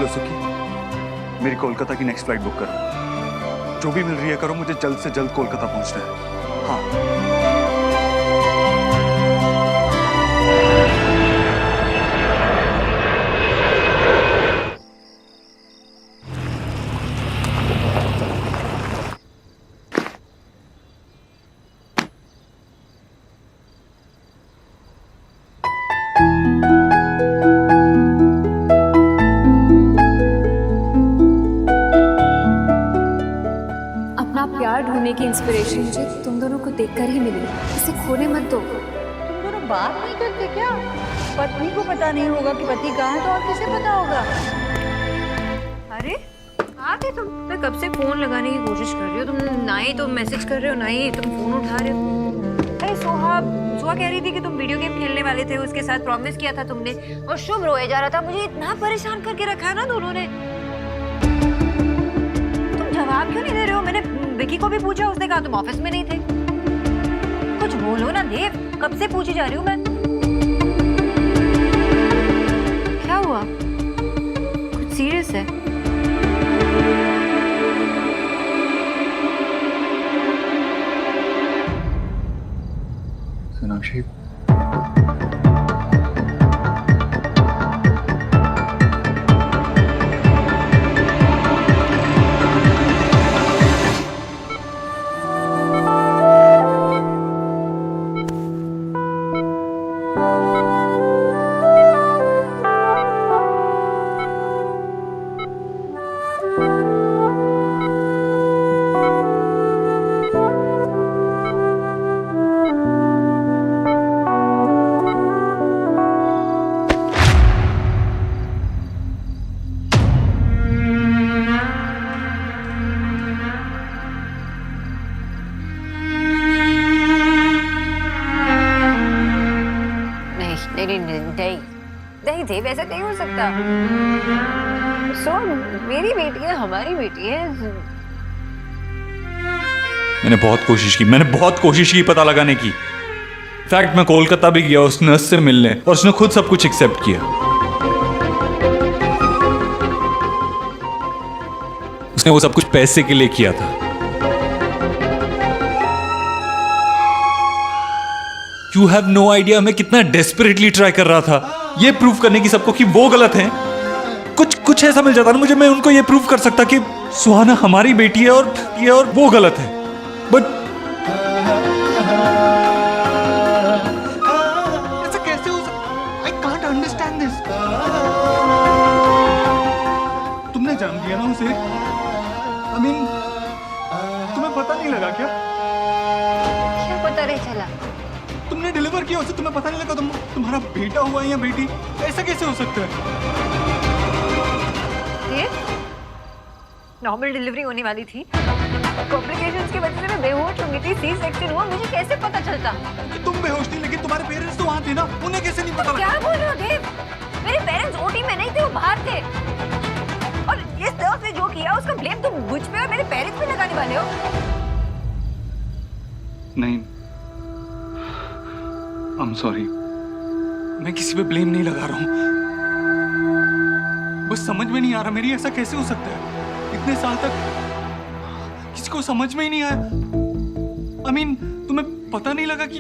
हेलो सुखी, मेरी कोलकाता की नेक्स्ट फ्लाइट बुक करो। जो भी मिल रही है करो, मुझे जल्द से जल्द कोलकाता पहुंचना है। हाँ। अपना प्यार ढूंढने की इंस्पिरेशन मुझे तुम दोनों को देखकर ही मिली। इसे खोने मत दो। तुम दोनों बात नहीं करते क्या? पत्नी को पता नहीं होगा कि पति कहाँ है तो और किसे पता होगा? अरे कहाँ थे तुम? मैं कब से फोन लगाने की कोशिश कर रही हो, तुम ना ही तुम मैसेज कर रहे हो ना ही तुम फोन उठा रहे हो। अरे सोहा कह रही थी कि तुम वीडियो गेम खेलने वाले थे, उसके साथ प्रॉमिस किया था तुमने, और शुभ रोए जा रहा था। मुझे इतना परेशान करके रखा है ना दोनों ने। तुम जवाब क्यों नहीं दे रहे हो? मैंने विकी को भी पूछा, उसने कहा तुम ऑफिस में नहीं थे। कुछ बोलो ना देव, कब से पूछी जा रही हूँ मैं। क्या हुआ? कुछ सीरियस है? सोनाक्षी, नहीं देव, ऐसा नहीं हो सकता। सो मेरी बेटी है, हमारी बेटी है। मैंने बहुत कोशिश की पता लगाने की। इनफैक्ट मैं कोलकाता भी गया उस नर्स से मिलने, और उसने खुद सब कुछ एक्सेप्ट किया। उसने वो सब कुछ पैसे के लिए किया था। यू हैव नो आइडिया मैं कितना डेस्परेटली ट्राई कर रहा था ये प्रूव करने की सबको कि वो गलत हैं। कुछ ऐसा मिल जाता ना मुझे, मैं उनको ये प्रूव कर सकता कि सुहाना हमारी बेटी है और वो गलत है। बट ऐसा कैसे हो सकता? I can't understand this. तुमने जान दिया ना उसे? आई मीन, तुम्हें पता नहीं लगा क्या? क्या पता नहीं चला? तुमने डिलीवर किया उसे, तुम्हें पता नहीं लगा तुम्हारा बेटा हुआ है या बेटी? ऐसा कैसे हो सकता है? नॉर्मल डिलीवरी होने वाली थी, कॉम्प्लिकेशंस की वजह से मैं बेहोश हो गई थी, सी सेक्शन हुआ, मुझे कैसे पता चलता? तुम बेहोश थी लेकिन तुम्हारे पेरेंट्स तो वहाँ थे ना, उन्हें कैसे नहीं पता लगा? क्या बोल रहे हो देव? मेरे पेरेंट्स ओटी में नहीं थे, वो बाहर थे। और इस तरह से जो किया उसका ब्लेम तुम मुझ पे और मेरे पेरेंट्स पे लगाने वाले हो? नहीं, आई एम सॉरी, मैं किसी पे ब्लेम नहीं लगा रहा हूँ। बस समझ में नहीं आ रहा मेरी, ऐसा कैसे हो सकता है? इतने साल तक किसी को समझ में ही नहीं आया। I mean, तुम्हें पता नहीं लगा कि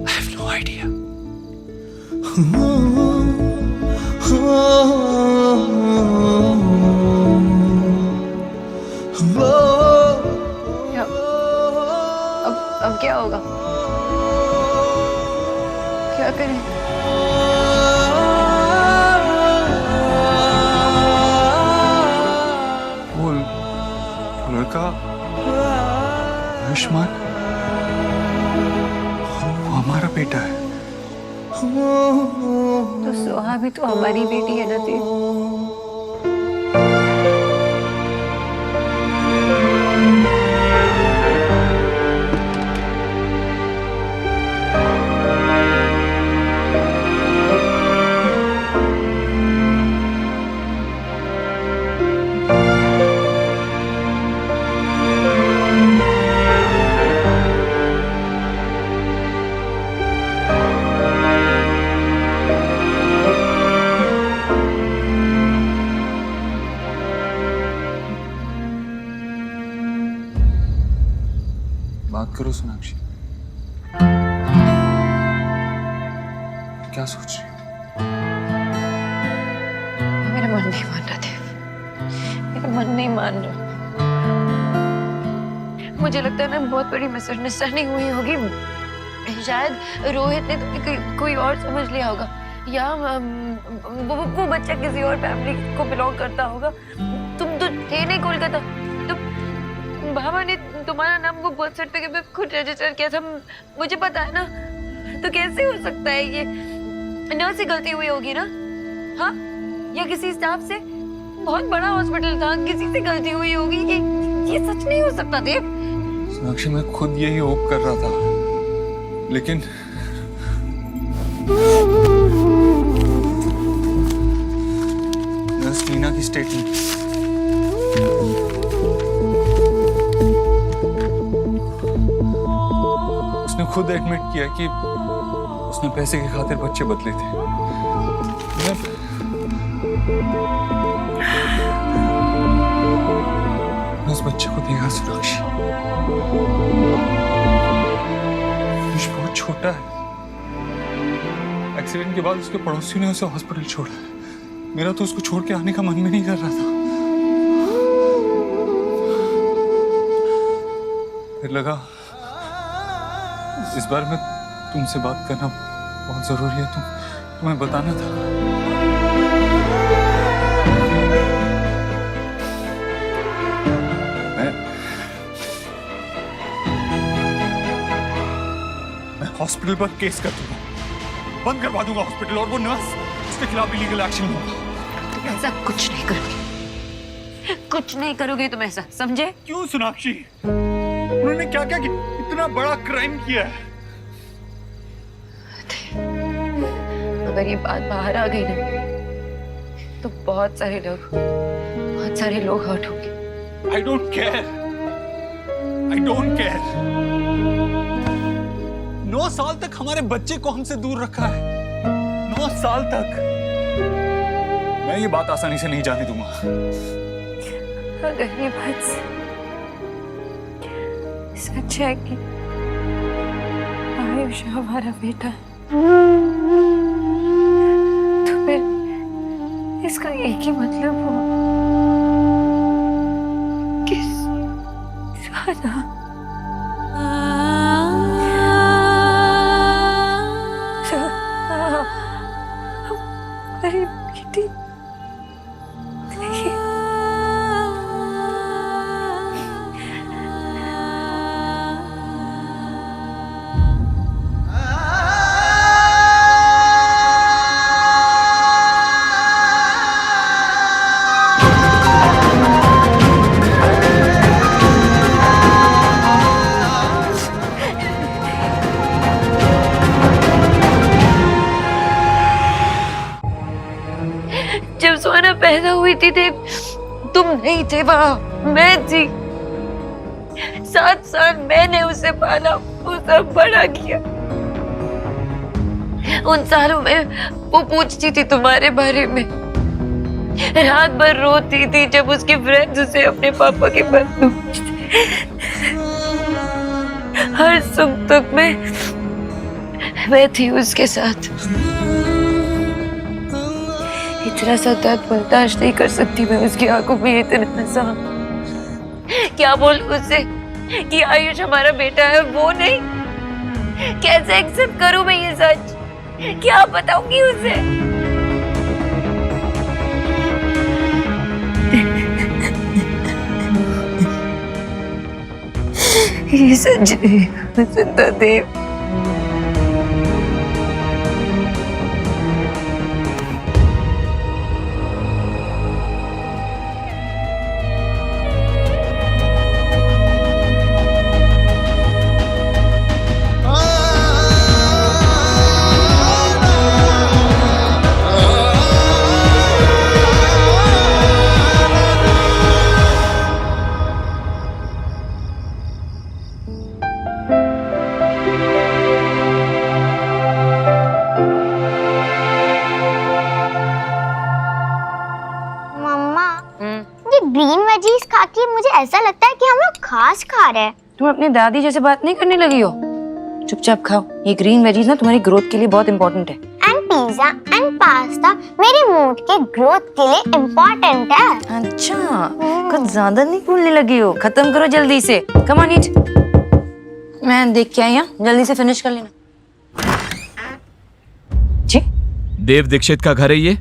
I have no idea. अब क्या होगा? क्या करें? लड़का आयुष्मान, वो हमारा बेटा है। तो सोहा भी तो हमारी बेटी है ना देव। करो सोनाक्षी। क्या सोच रही हो? मेरा मन नहीं मान रहा देव, मेरा मन नहीं मान रहा। मुझे लगता है ना बहुत बड़ी मिसअंडरस्टैंडिंग हुई होगी। शायद रोहित ने तुम्हें कोई और समझ लिया होगा, या वो बच्चा किसी और फैमिली को बिलोंग करता होगा। तुम तो थे नहीं कोलकाता, तुम बाबा ने तुम्हारा नाम वो बर्थ सर्टिफिकेट पे खुद रजिस्टर किया था, मुझे पता है ना। तो कैसे हो सकता है ये? नर्स से गलती हुई होगी ना, हाँ? या किसी स्टाफ से? बहुत बड़ा हॉस्पिटल था, किसी से गलती हुई होगी। ये सच नहीं हो सकता देव। सोनाक्षी मैं खुद यही होप कर रहा था, लेकिन नर्स मीना की स्टेटमेंट, उसने खुद एडमिट किया कि उसने पैसे की खातिर बच्चे बदले थे। मैं उस बच्चे को देखा सोनाक्षी, बहुत छोटा है। एक्सीडेंट के बाद उसके पड़ोसियों ने उसे हॉस्पिटल छोड़ा। मेरा तो उसको छोड़ के आने का मन भी नहीं कर रहा था। फिर लगा इस बार में तुमसे बात करना बहुत जरूरी है, तुम्हें बताना था। मैं हॉस्पिटल पर केस कर दूंगा, बंद करवा दूंगा हॉस्पिटल, और वो नर्स, उसके खिलाफ लीगल एक्शन लूंगा। तुम ऐसा कुछ नहीं करोगे, कुछ नहीं करोगे तुम ऐसा, समझे? क्यों सोनाक्षी? उन्होंने क्या क्या इतना बड़ा क्राइम किया है? अगर ये बात बाहर आ गई ना, तो बहुत सारे लोग हर्ट होंगे। I don't care. I don't care. 9 साल तक हमारे बच्चे को हमसे दूर रखा है, 9 साल तक। मैं ये बात आसानी से नहीं जाने दूंगा। अगर ये बात सच है कि आयुष हमारा बेटा है, तो फिर इसका एक ही मतलब हुआ कि राधा हमारी बेटी नहीं। जब सोना पैदा हुई थी तुम नहीं थे वहां, मैं थी। 7 साल मैंने उसे पाला, उसे बड़ा किया। उन सालों में वो पूछती थी तुम्हारे बारे में, रात भर रोती थी जब उसके फ्रेंड्स उसे अपने पापा के पास पूछते। हर सुख दुख में मैं थी उसके साथ। इतना सा दर्द बर्दाश्त नहीं कर सकती मैं उसकी आंखों में इतना सा। क्या बोल उससे कि आयुष हमारा बेटा है, वो नहीं? कैसे एक्सेप्ट करूं मैं ये सच? क्या बताऊंगी उसे? ये सच नहीं हो सकता देव। ग्रीन वेजीज खा के मुझे ऐसा लगता है कि हम लोग घास खा रहे हैं। तुम अपने दादी जैसे बात नहीं करने लगी हो? चुपचाप खाओ, ये ग्रीन वेजीज ना तुम्हारी ग्रोथ के लिए बहुत इंपॉर्टेंट है। एंड पिज्जा एंड पास्ता मेरे मूड के ग्रोथ के लिए इम्पोर्टेंट है। अच्छा, कुछ ज्यादा नहीं बोलने लगी हो। खत्म करो जल्दी से। कम ऑन ईट। मैं देख के आई हूँ, जल्दी से फिनिश कर लेना। जी? देव दीक्षित का घर है ये?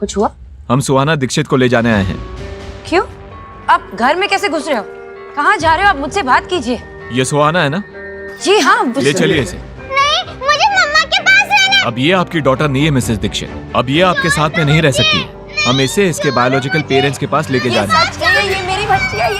कुछ हुआ? हम सुहाना दीक्षित को ले जाने आए हैं। क्यों? आप घर में कैसे घुस रहे हो? कहाँ जा रहे हो आप? मुझसे बात कीजिए। ये सुहाना है ना? जी हाँ। ले चलिए इसे। नहीं, मुझे मम्मा के पास रहना है। अब ये आपकी डॉटर नहीं है मिसेस दीक्षित। अब ये आपके साथ में नहीं रह सकती। हम इसे इसके बायोलॉजिकल पेरेंट्स के पास लेके जा रहे हैं। ये मेरी बच्ची है।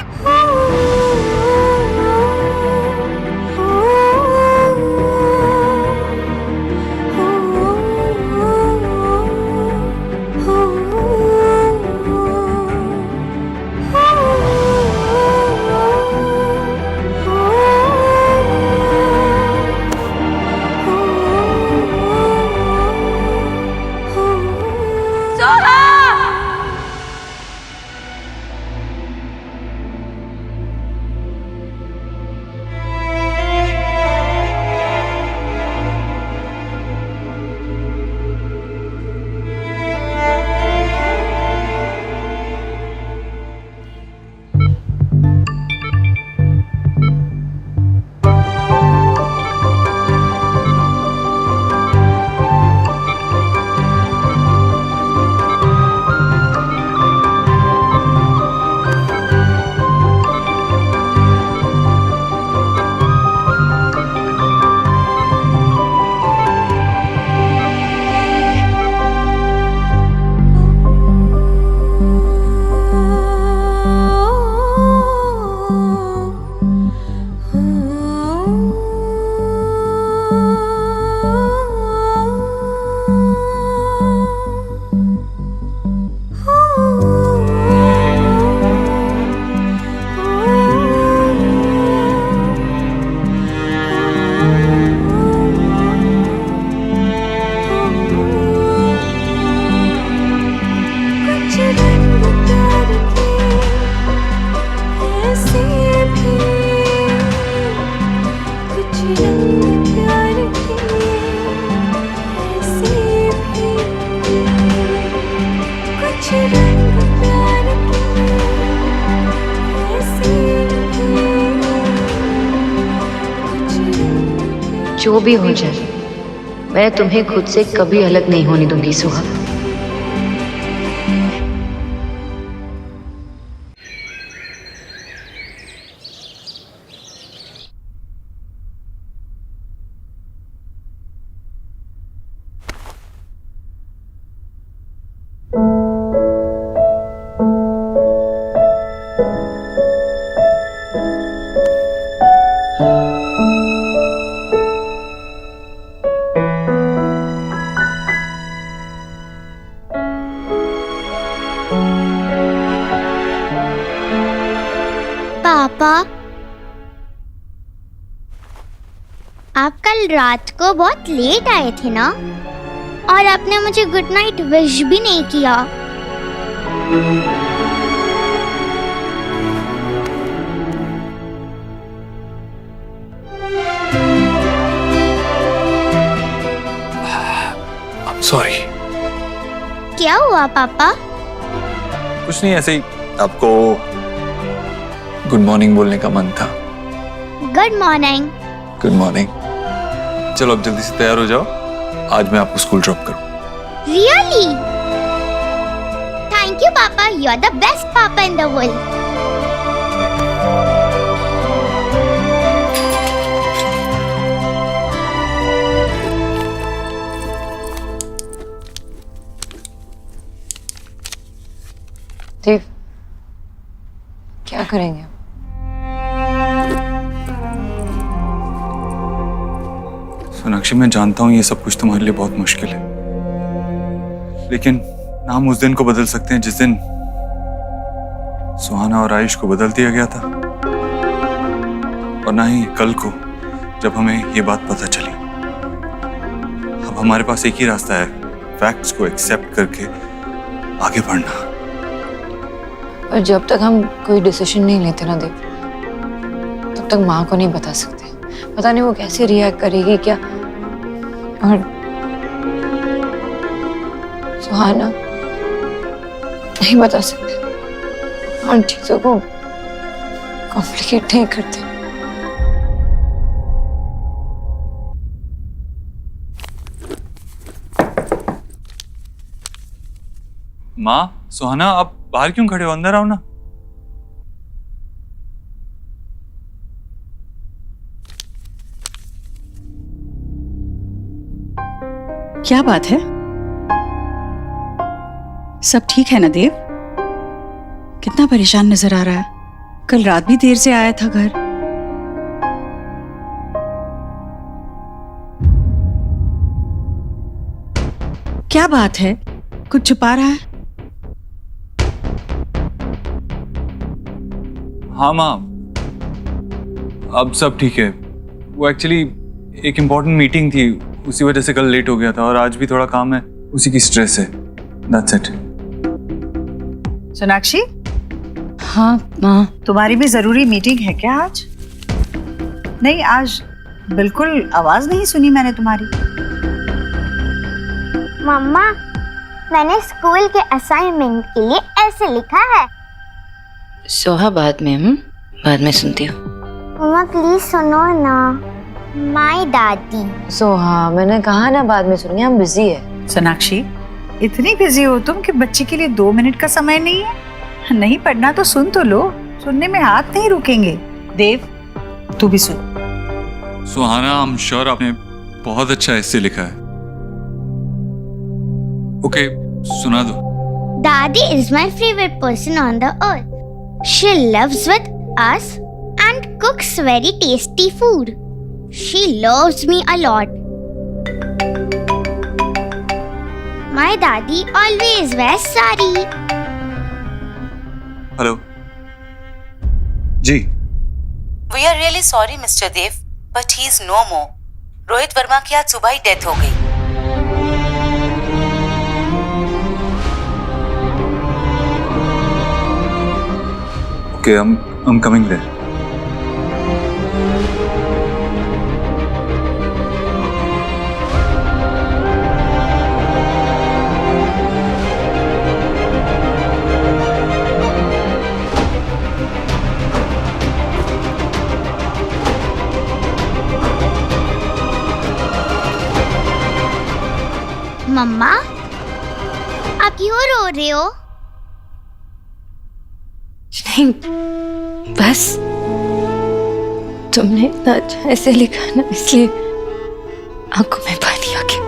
जो भी हो जाए, मैं तुम्हें खुद से कभी अलग नहीं होने दूंगी सुहा। पापा, आप कल रात को बहुत लेट आए थे ना, और आपने मुझे गुड नाइट विश भी नहीं किया। सॉरी। क्या हुआ पापा? कुछ नहीं, ऐसे ही आपको गुड मॉर्निंग बोलने का मन था। Good morning. Good morning. चलो अब जल्दी से तैयार हो जाओ, आज मैं आपको स्कूल ड्रॉप करूं। रियली? थैंक यू पापा, यू आर द बेस्ट पापा इन द वर्ल्ड। देव, क्या करेंगे? सोनाक्षी, मैं जानता हूं ये सब कुछ तुम्हारे लिए बहुत मुश्किल है, लेकिन ना हम उस दिन को बदल सकते हैं जिस दिन सुहाना और आयुष को बदल दिया गया था, और ना ही कल को जब हमें ये बात पता चली। अब हमारे पास एक ही रास्ता है, फैक्ट्स को एक्सेप्ट करके आगे बढ़ना। और जब तक हम कोई डिसीजन नहीं लेते ना देव, तब तक माँ को नहीं बता सकते। पता नहीं वो कैसे रिएक्ट करेगी क्या। और सुहाना नहीं बता सकते, हम चीजों को कॉम्प्लिकेट नहीं करते। माँ, सुहाना, आप बाहर क्यों खड़े हो? अंदर आओ ना। क्या बात है? सब ठीक है ना देव? कितना परेशान नजर आ रहा है। कल रात भी देर से आया था घर। क्या बात है? कुछ छुपा रहा है? हाँ माँ, अब सब ठीक है। वो एक्चुअली एक इम्पोर्टेंट मीटिंग थी, उसी वजह से कल लेट हो गया था, और आज भी थोड़ा काम है, उसी की स्ट्रेस है। That's it. सोनाक्षी, हाँ माँ। तुम्हारी भी जरूरी मीटिंग है क्या आज? नहीं, आज बिल्कुल आवाज नहीं सुनी मैंने तुम्हारी। मम्मा, मैंने स्कूल के असाइनमेंट के लिए ऐसे लिखा है। सोहा बाद में बाद में सुनती हूँ। मम्मा प्लीज सुनो ना। माय दादी। सोहा, मैंने कहा ना बाद में सुनेंगे, हम बिजी है। सोनाक्षी, इतनी बिजी हो तुम कि बच्चे के लिए 2 मिनट का समय नहीं है? नहीं पढ़ना तो सुन तो लो, सुनने में हाथ नहीं रुकेंगे। देव, तू भी सुन। सुहाना, आई एम श्योर आपने बहुत अच्छा ऐसे लिखा है। ओके, सुना दो। Daddy is my favorite person on the earth. She lives with us and cooks very tasty food. She loves me a lot. My daddy always wears sari. Hello ji. We are really sorry, Mr. Dev, but he is no more. Rohit Verma की आज सुबह ही death हो गई। Okay, I'm coming there. मम्मा, आप क्यों रो रहे हो? नहीं, बस तुमने इतना अच्छा ऐसे लिखा ना, इसलिए आंखों में पानी आ गया।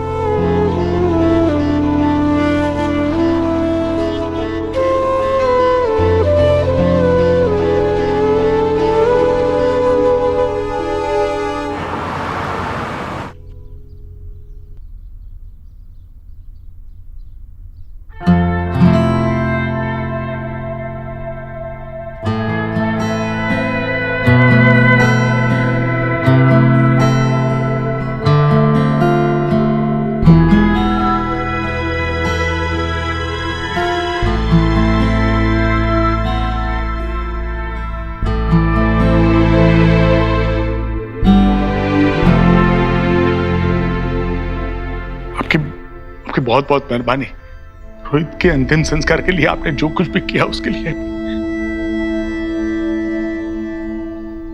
आपकी बहुत बहुत मेहरबानी। रोहित के अंतिम संस्कार के लिए आपने जो कुछ भी किया उसके लिए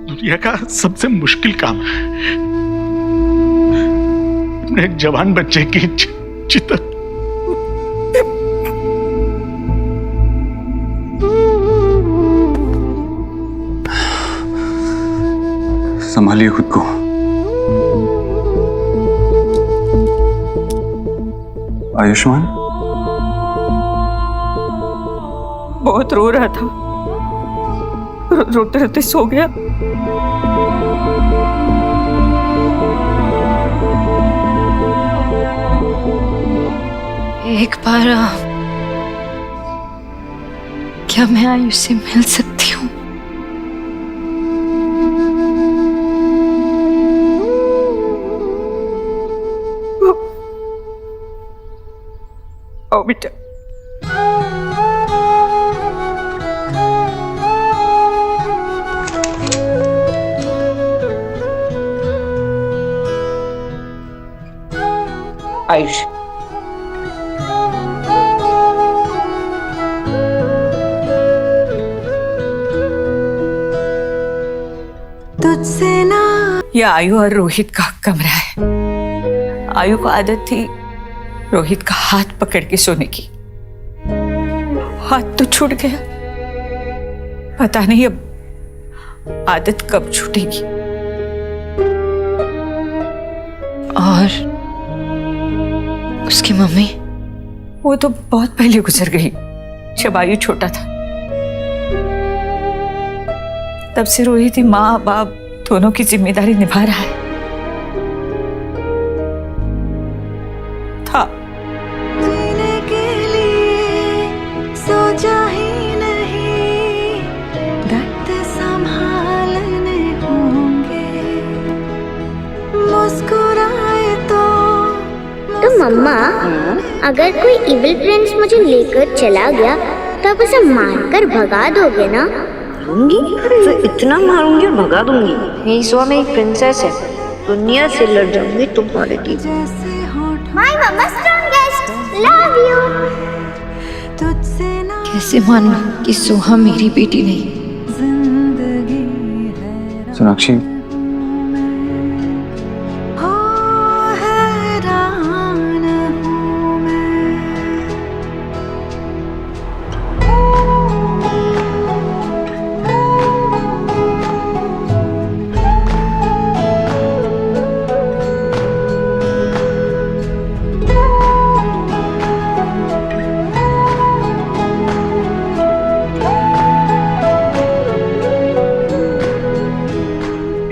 दुनिया का सबसे मुश्किल काम है अपने एक जवान बच्चे की चिता। संभालिए खुद को। आयुष्मान बहुत रो रहा था, रोते रोते सो गया। एक बार क्या मैं आयुष से मिल सकती हूँ? आओ बेटा। आयुष, तुझसे ना। ये आयु और रोहित का कमरा है। आयु को आदत थी रोहित का हाथ पकड़ के सोने की। हाथ तो छूट गया, पता नहीं अब आदत कब छूटेगी। और उसकी मम्मी? वो तो बहुत पहले गुजर गई, जब आयु छोटा था। तब से रोहित ही माँ बाप दोनों की जिम्मेदारी निभा रहा है। था जीने के लिए सोचा ही नहीं, दर्द संभालने होंगे, मुस्कुराए तो मम्मा, अगर कोई इविल प्रिंस मुझे लेकर चला गया तो आप उसे मारकर भगा दोगे ना? मारूंगी, तो इतना मारूंगी और भगा दूंगी। मेरी सुहा में एक प्रिंसेस है, दुनिया से लड़ जाऊंगी तुम्हारे लिए। My mamma strongest, love you. कैसे मानूं कि सुहा मेरी बेटी नहीं? सोनाक्षी,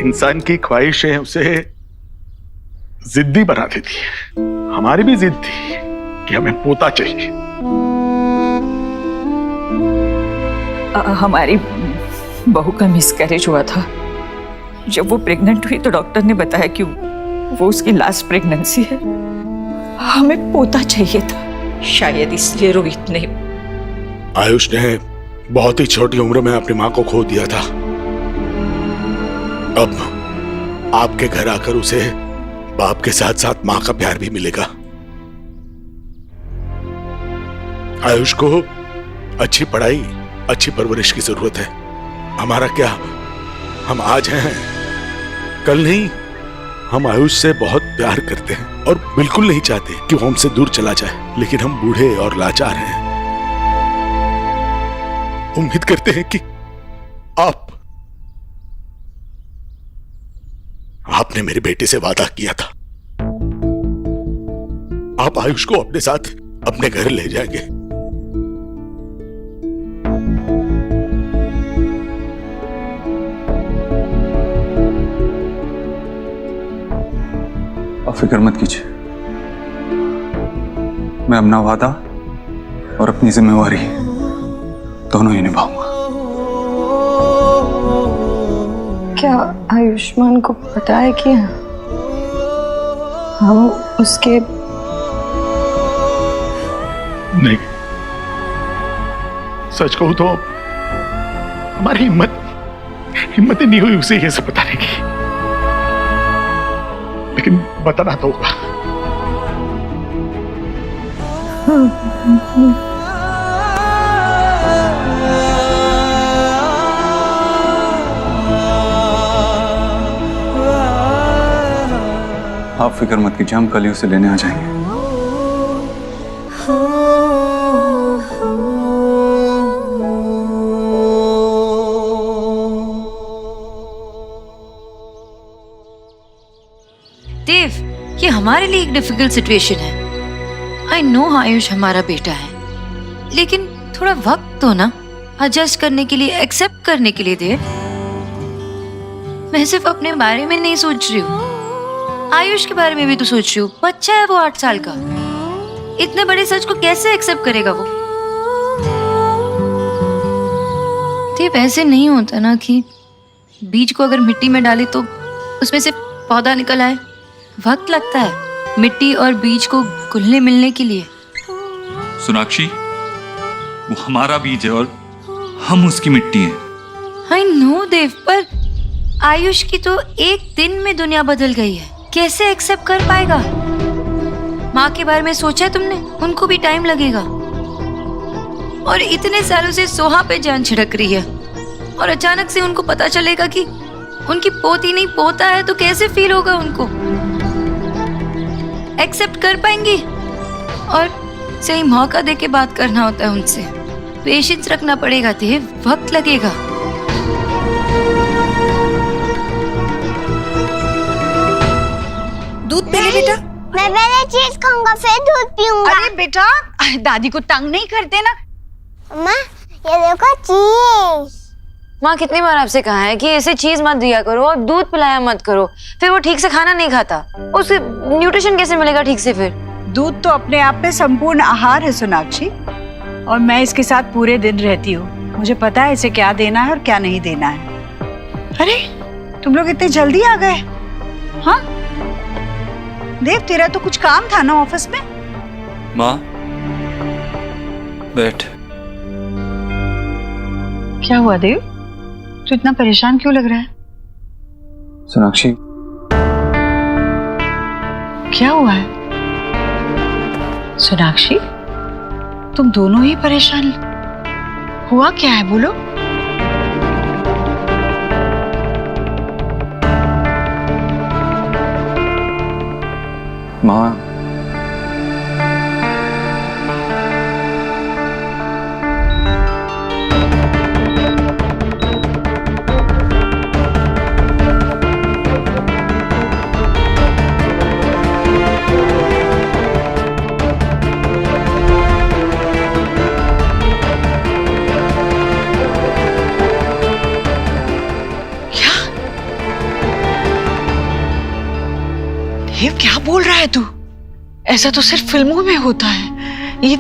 इंसान की ख्वाहिशें उसे जिद्दी बना देती है। हमारी भी जिद थी कि हमें पोता चाहिए। हमारी बहू का मिसकैरेज हुआ था। जब वो प्रेग्नेंट हुई तो डॉक्टर ने बताया कि वो उसकी लास्ट प्रेगनेंसी है। हमें पोता चाहिए था, शायद इसलिए रोहित ने। आयुष ने बहुत ही छोटी उम्र में अपनी मां को खो दिया था। अब आपके घर आकर उसे बाप के साथ साथ मां का प्यार भी मिलेगा। आयुष को अच्छी पढ़ाई, अच्छी परवरिश की जरूरत है। हमारा क्या, हम आज हैं, कल नहीं। हम आयुष से बहुत प्यार करते हैं और बिल्कुल नहीं चाहते कि वो हमसे दूर चला जाए, लेकिन हम बूढ़े और लाचार हैं। उम्मीद करते हैं कि आपने मेरी बेटी से वादा किया था, आप आयुष को अपने साथ अपने घर ले जाएंगे। आप फिक्र मत कीजिए, मैं अपना वादा और अपनी जिम्मेवारी दोनों ही निभाऊंगा। क्या आयुष्मान को पता है कि हम उसके? नहीं, सच कहूं तो हमारी हिम्मत ही नहीं हुई उसे ये सब बताने की, लेकिन बताना तो होगा। आप फिक्र मत कीजिए, हम कल ही उसे लेने आ जाएंगे। देव, ये हमारे लिए एक डिफिकल्ट सिचुएशन है। आई नो आयुष हमारा बेटा है, लेकिन थोड़ा वक्त तो ना एडजस्ट करने के लिए, एक्सेप्ट करने के लिए देव। मैं सिर्फ अपने बारे में नहीं सोच रही हूँ, आयुष के बारे में भी तो सोच रही हूँ। बच्चा है वो 8 साल का, इतने बड़े सच को कैसे एक्सेप्ट करेगा वो? देव, ऐसे नहीं होता ना कि बीज को अगर मिट्टी में डाले तो उसमें से पौधा निकल आए। वक्त लगता है मिट्टी और बीज को घुलने मिलने के लिए। सोनाक्षी, वो हमारा बीज है और हम उसकी मिट्टी हैं। आई नो देव, पर आयुष की तो एक दिन में दुनिया बदल गई है, कैसे एक्सेप्ट कर पाएगा? माँ के बारे में सोचा है तुमने? उनको भी टाइम लगेगा। और इतने सालों से सोहा पे जान छिड़क रही है, और अचानक से उनको पता चलेगा कि उनकी पोती नहीं पोता है, तो कैसे फील होगा उनको? एक्सेप्ट कर पाएंगी? और सही मौका देके बात करना होता है उनसे। पेशेंस रखना पड़ेगा देव, वक्त लगेगा। दूध पी ले बेटा। मैं पहले चीज खाऊंगा फिर दूध पीऊंगा। अरे बेटा, दादी को तंग नहीं करते ना। अम्मा ये देखो चीज। माँ कितनी बार आपसे कहा है कि इसे चीज मत दिया करो और दूध पिलाया मत करो, फिर वो ठीक से खाना नहीं खाता, उसे न्यूट्रिशन कैसे मिलेगा ठीक से? फिर दूध तो अपने आप में संपूर्ण आहार है सोनाक्षी, और मैं इसके साथ पूरे दिन रहती हूँ। मुझे पता है इसे क्या देना है और क्या नहीं देना है। अरे तुम लोग इतने जल्दी आ गए? हाँ देव, तेरा तो कुछ काम था ना ऑफिस में? माँ बैठ। क्या हुआ देव, तू इतना परेशान क्यों लग रहा है? सोनाक्षी, क्या हुआ है? सोनाक्षी, तुम दोनों ही परेशान, हुआ क्या है बोलो? माँ देव क्या बोल रहा है तू? ऐसा तो सिर्फ फिल्मों में होता है। ये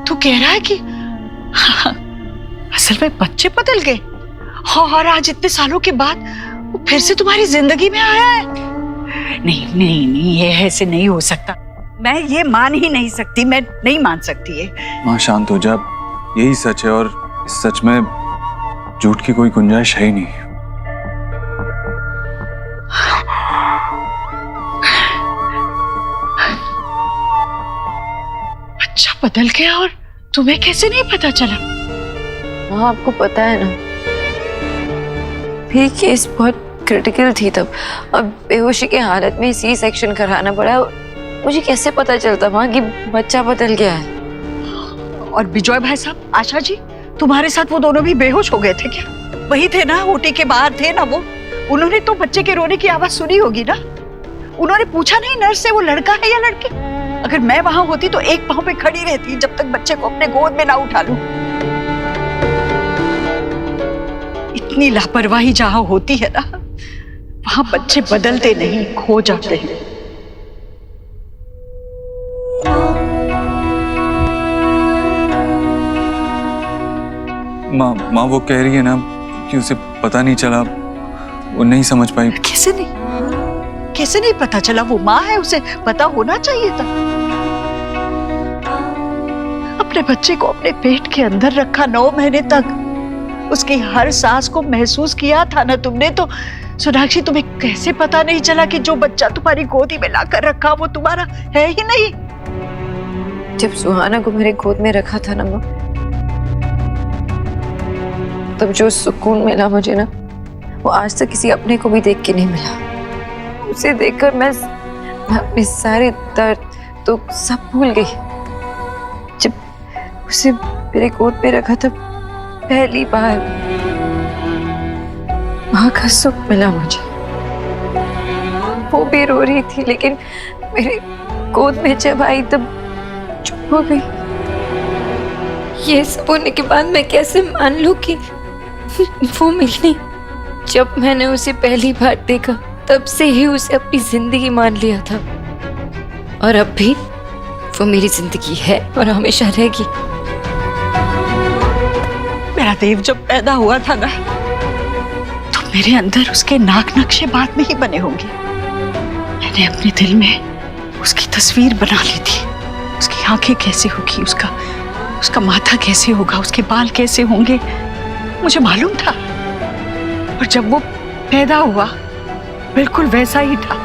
तू कह रहा है कि असल में बच्चे बदल गए और आज इतने सालों के बाद वो फिर से तुम्हारी जिंदगी में आया है? नहीं नहीं नहीं, ये ऐसे नहीं हो सकता। मैं ये मान ही नहीं सकती, मैं नहीं मान सकती ये। माँ शांत हो जा, यही सच है और इस सच में झूठ की कोई गुंजाइश है ही नहीं। बच्चा बदल गया और तुम्हें कैसे नहीं पता चला? हाँ आपको पता है ना, भी केस बहुत क्रिटिकल थी तब, अब बेहोशी की हालत में सी सेक्शन कराना पड़ा। मुझे कैसे पता चलता वहाँ कि बच्चा बदल गया है? और विजय भाई साहब, आशा जी, तुम्हारे साथ वो दोनों भी बेहोश हो गए थे क्या? वही थे ना, ओटी के बाहर थे ना वो? उन्होंने तो बच्चे के रोने की आवाज सुनी होगी ना? उन्होंने पूछा नहीं नर्स से वो लड़का है या लड़की? अगर मैं वहां होती तो एक पांव पे खड़ी रहती जब तक बच्चे को अपने गोद में ना उठा लूं। इतनी लापरवाही जहां होती है ना, वहां बच्चे बदलते नहीं, खो जाते हैं। माँ वो कह रही है ना कि उसे पता नहीं चला, वो नहीं समझ पाई। कैसे नहीं पता चला? वो माँ है, उसे पता होना चाहिए था। अपने बच्चे को अपने पेट के अंदर रखा 9 महीने तक, उसकी हर सांस को महसूस किया था ना तुमने। तो सोनाक्षी, तुम्हें कैसे पता नहीं चला कि जो बच्चा तुम्हारी गोदी में लाकर रखा वो तुम्हारा है ही नहीं? जब सुहाना को मेरे गोद में रखा था ना माँ, तब जो सुकून मिला मुझे ना, वो आज तक किसी अपने को भी देख के नहीं मिला। उसे देखकर मैं अपने सारे दर्द तो सब भूल गई। जब उसे मेरे गोद पे रखा था पहली बार, माँ का सुख मिला मुझे। वो भी रो रही थी, लेकिन मेरे गोद में जब आई तब चुप हो गई। ये सब होने के बाद मैं कैसे मान लूं कि वो मिली? जब मैंने उसे पहली बार देखा तब से ही उसे अपनी जिंदगी मान लिया था, और अब भी वो मेरी जिंदगी है और हमेशा रहेगी। मेरा देव जब पैदा हुआ था ना, तो मेरे अंदर उसके नाक नक्शे बाद में ही बने होंगे। मैंने अपने दिल में उसकी तस्वीर बना ली थी। उसकी आंखें कैसे होगी, उसका माथा कैसे होगा, उसके बाल कैसे होंगे, मुझे मालूम था। और जब वो पैदा हुआ बिल्कुल वैसा ही था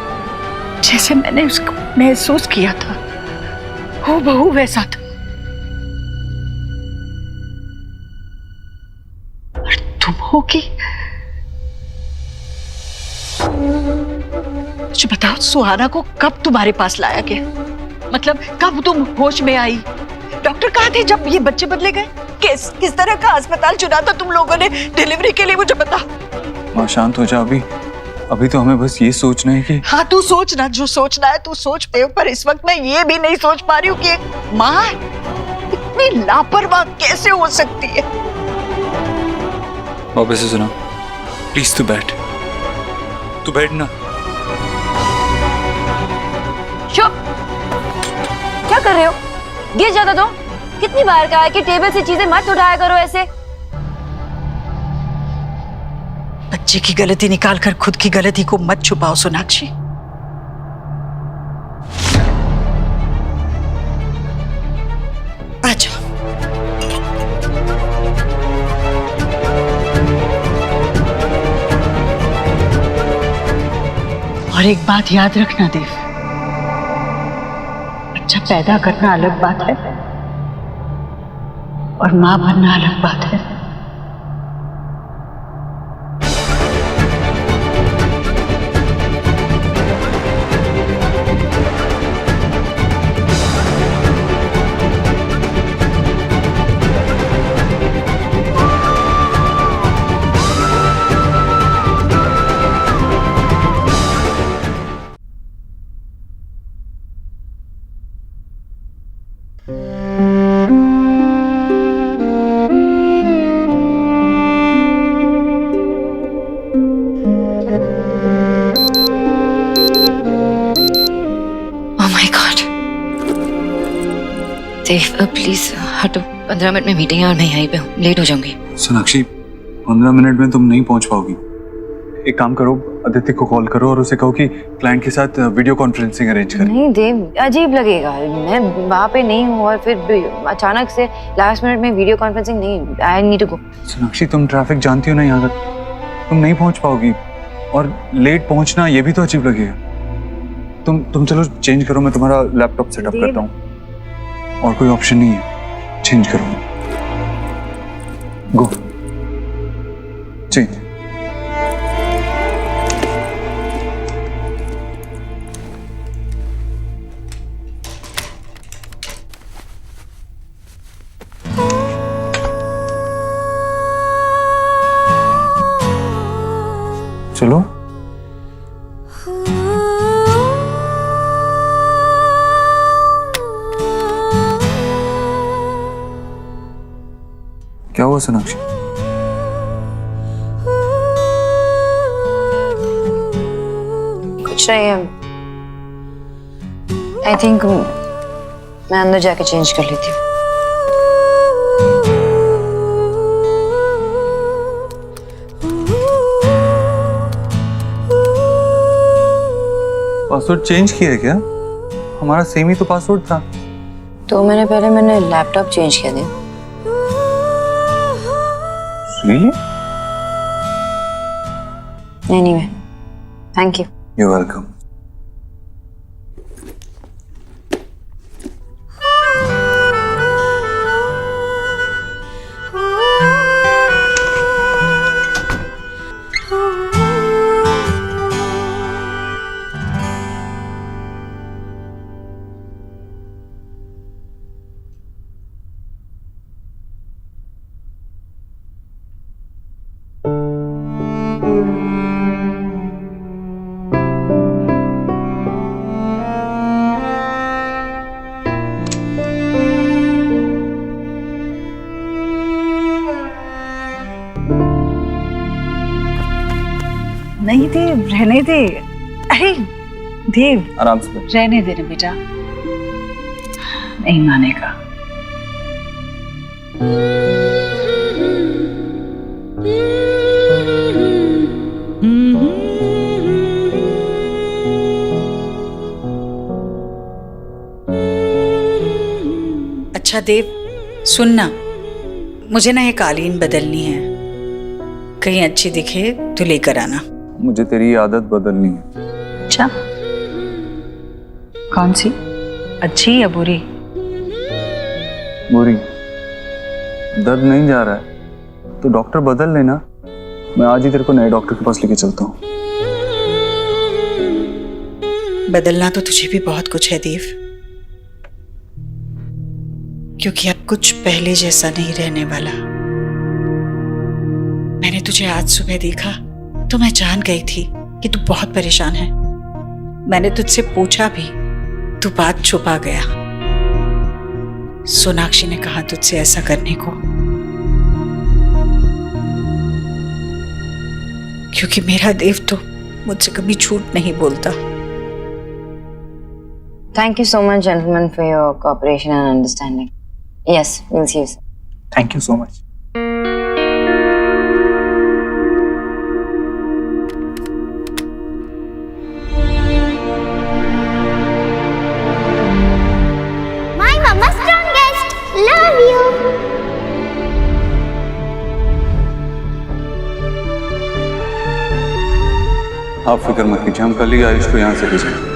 जैसे मैंने उसको महसूस किया था। हो बहू वैसा था। और तुम होगी। मुझे बताओ सुहाना को कब तुम्हारे पास लाया गया? मतलब कब तुम होश में आई? डॉक्टर कहाँ थे जब ये बच्चे बदले गए? किस तरह का अस्पताल चुना था तुम लोगों ने डिलीवरी के लिए, मुझे बता। माँ शांत हो जा, अभी तो हमें बस ये सोचना है कि हाँ तू सोचना, जो सोचना है तू सोच पे, पर इस वक्त मैं ये भी नहीं सोच पा रही हूँ कि एक माँ इतनी लापरवाह कैसे हो सकती है। वापस से सुना, प्लीज तू बैठ ना। क्या कर रहे हो? गिर जाता तो। कितनी बार कहा है कि टेबल से चीजें मत उठाया करो ऐसे। बच्चे की गलती निकाल कर खुद की गलती को मत छुपाओ सोनाक्षी। आ जाओ। और एक बात याद रखना देव, बच्चा पैदा करना अलग बात है और मां बनना अलग बात है। प्लीज हटो, 15 मिनट में मीटिंग है और मैं यहीं पे हूँ, लेट हो जाऊंगी। सोनाक्षी 15 मिनट में तुम नहीं पहुंच पाओगी। एक काम करो, अदिति को कॉल करो और उसे कहो कि क्लाइंट के साथ वीडियो कॉन्फ्रेंसिंग अरेंज करें। नहीं देव, अजीब लगेगा, मैं वहाँ पे नहीं हूँ और फिर अचानक से लास्ट मिनट में वीडियो कॉन्फ्रेंसिंग नहीं। I need to go. Sonakshi तुम ट्रैफिक जानती हो ना यहाँ तक, तुम नहीं पहुंच पाओगी और लेट पहुंचना ये भी तो अजीब लगेगा। तुम चलो चेंज करो, मैं तुम्हारा लैपटॉप सेटअप करता हूँ। और कोई ऑप्शन नहीं है, चेंज करो। गो चेंज। चलो क्या हुआ सोनाक्षी? कुछ नहीं है। आई थिंक मैं अंदर जाके चेंज कर लेती हूँ। पासवर्ड चेंज किया है क्या? हमारा सेम ही तो पासवर्ड था। 2 महीने पहले मैंने लैपटॉप चेंज किया था। नहीं मैं, थैंक यू। You're welcome. नहीं देव, रहने दे। अरे देव, आराम से रहने दे ना बेटा, नहीं मानेगा। अच्छा देव सुनना, मुझे ना ये कालीन बदलनी है, कहीं अच्छी दिखे तो लेकर आना। मुझे तेरी आदत बदलनी है। अच्छा कौन सी, अच्छी या बुरी? बुरी, दर्द नहीं जा रहा है तो डॉक्टर बदल लेना। मैं आज ही तेरे को नए डॉक्टर के पास लेके चलता हूँ। बदलना तो तुझे भी बहुत कुछ है देव, क्योंकि अब कुछ पहले जैसा नहीं रहने वाला। मैंने तुझे आज सुबह देखा तो मैं जान गई थी कि तू बहुत परेशान है। मैंने तुझसे पूछा भी, तू बात छुपा गया। सोनाक्षी ने कहा तुझसे ऐसा करने को, क्योंकि मेरा देव तो मुझसे कभी झूठ नहीं बोलता। Thank you so much, gentlemen, for your cooperation and understanding. Yes, we'll see you soon. Thank you so much. My mama strongest. Love you. आप फिक्र मत कीजिए, हम कल ही आयुष को यहाँ से भेजेंगे।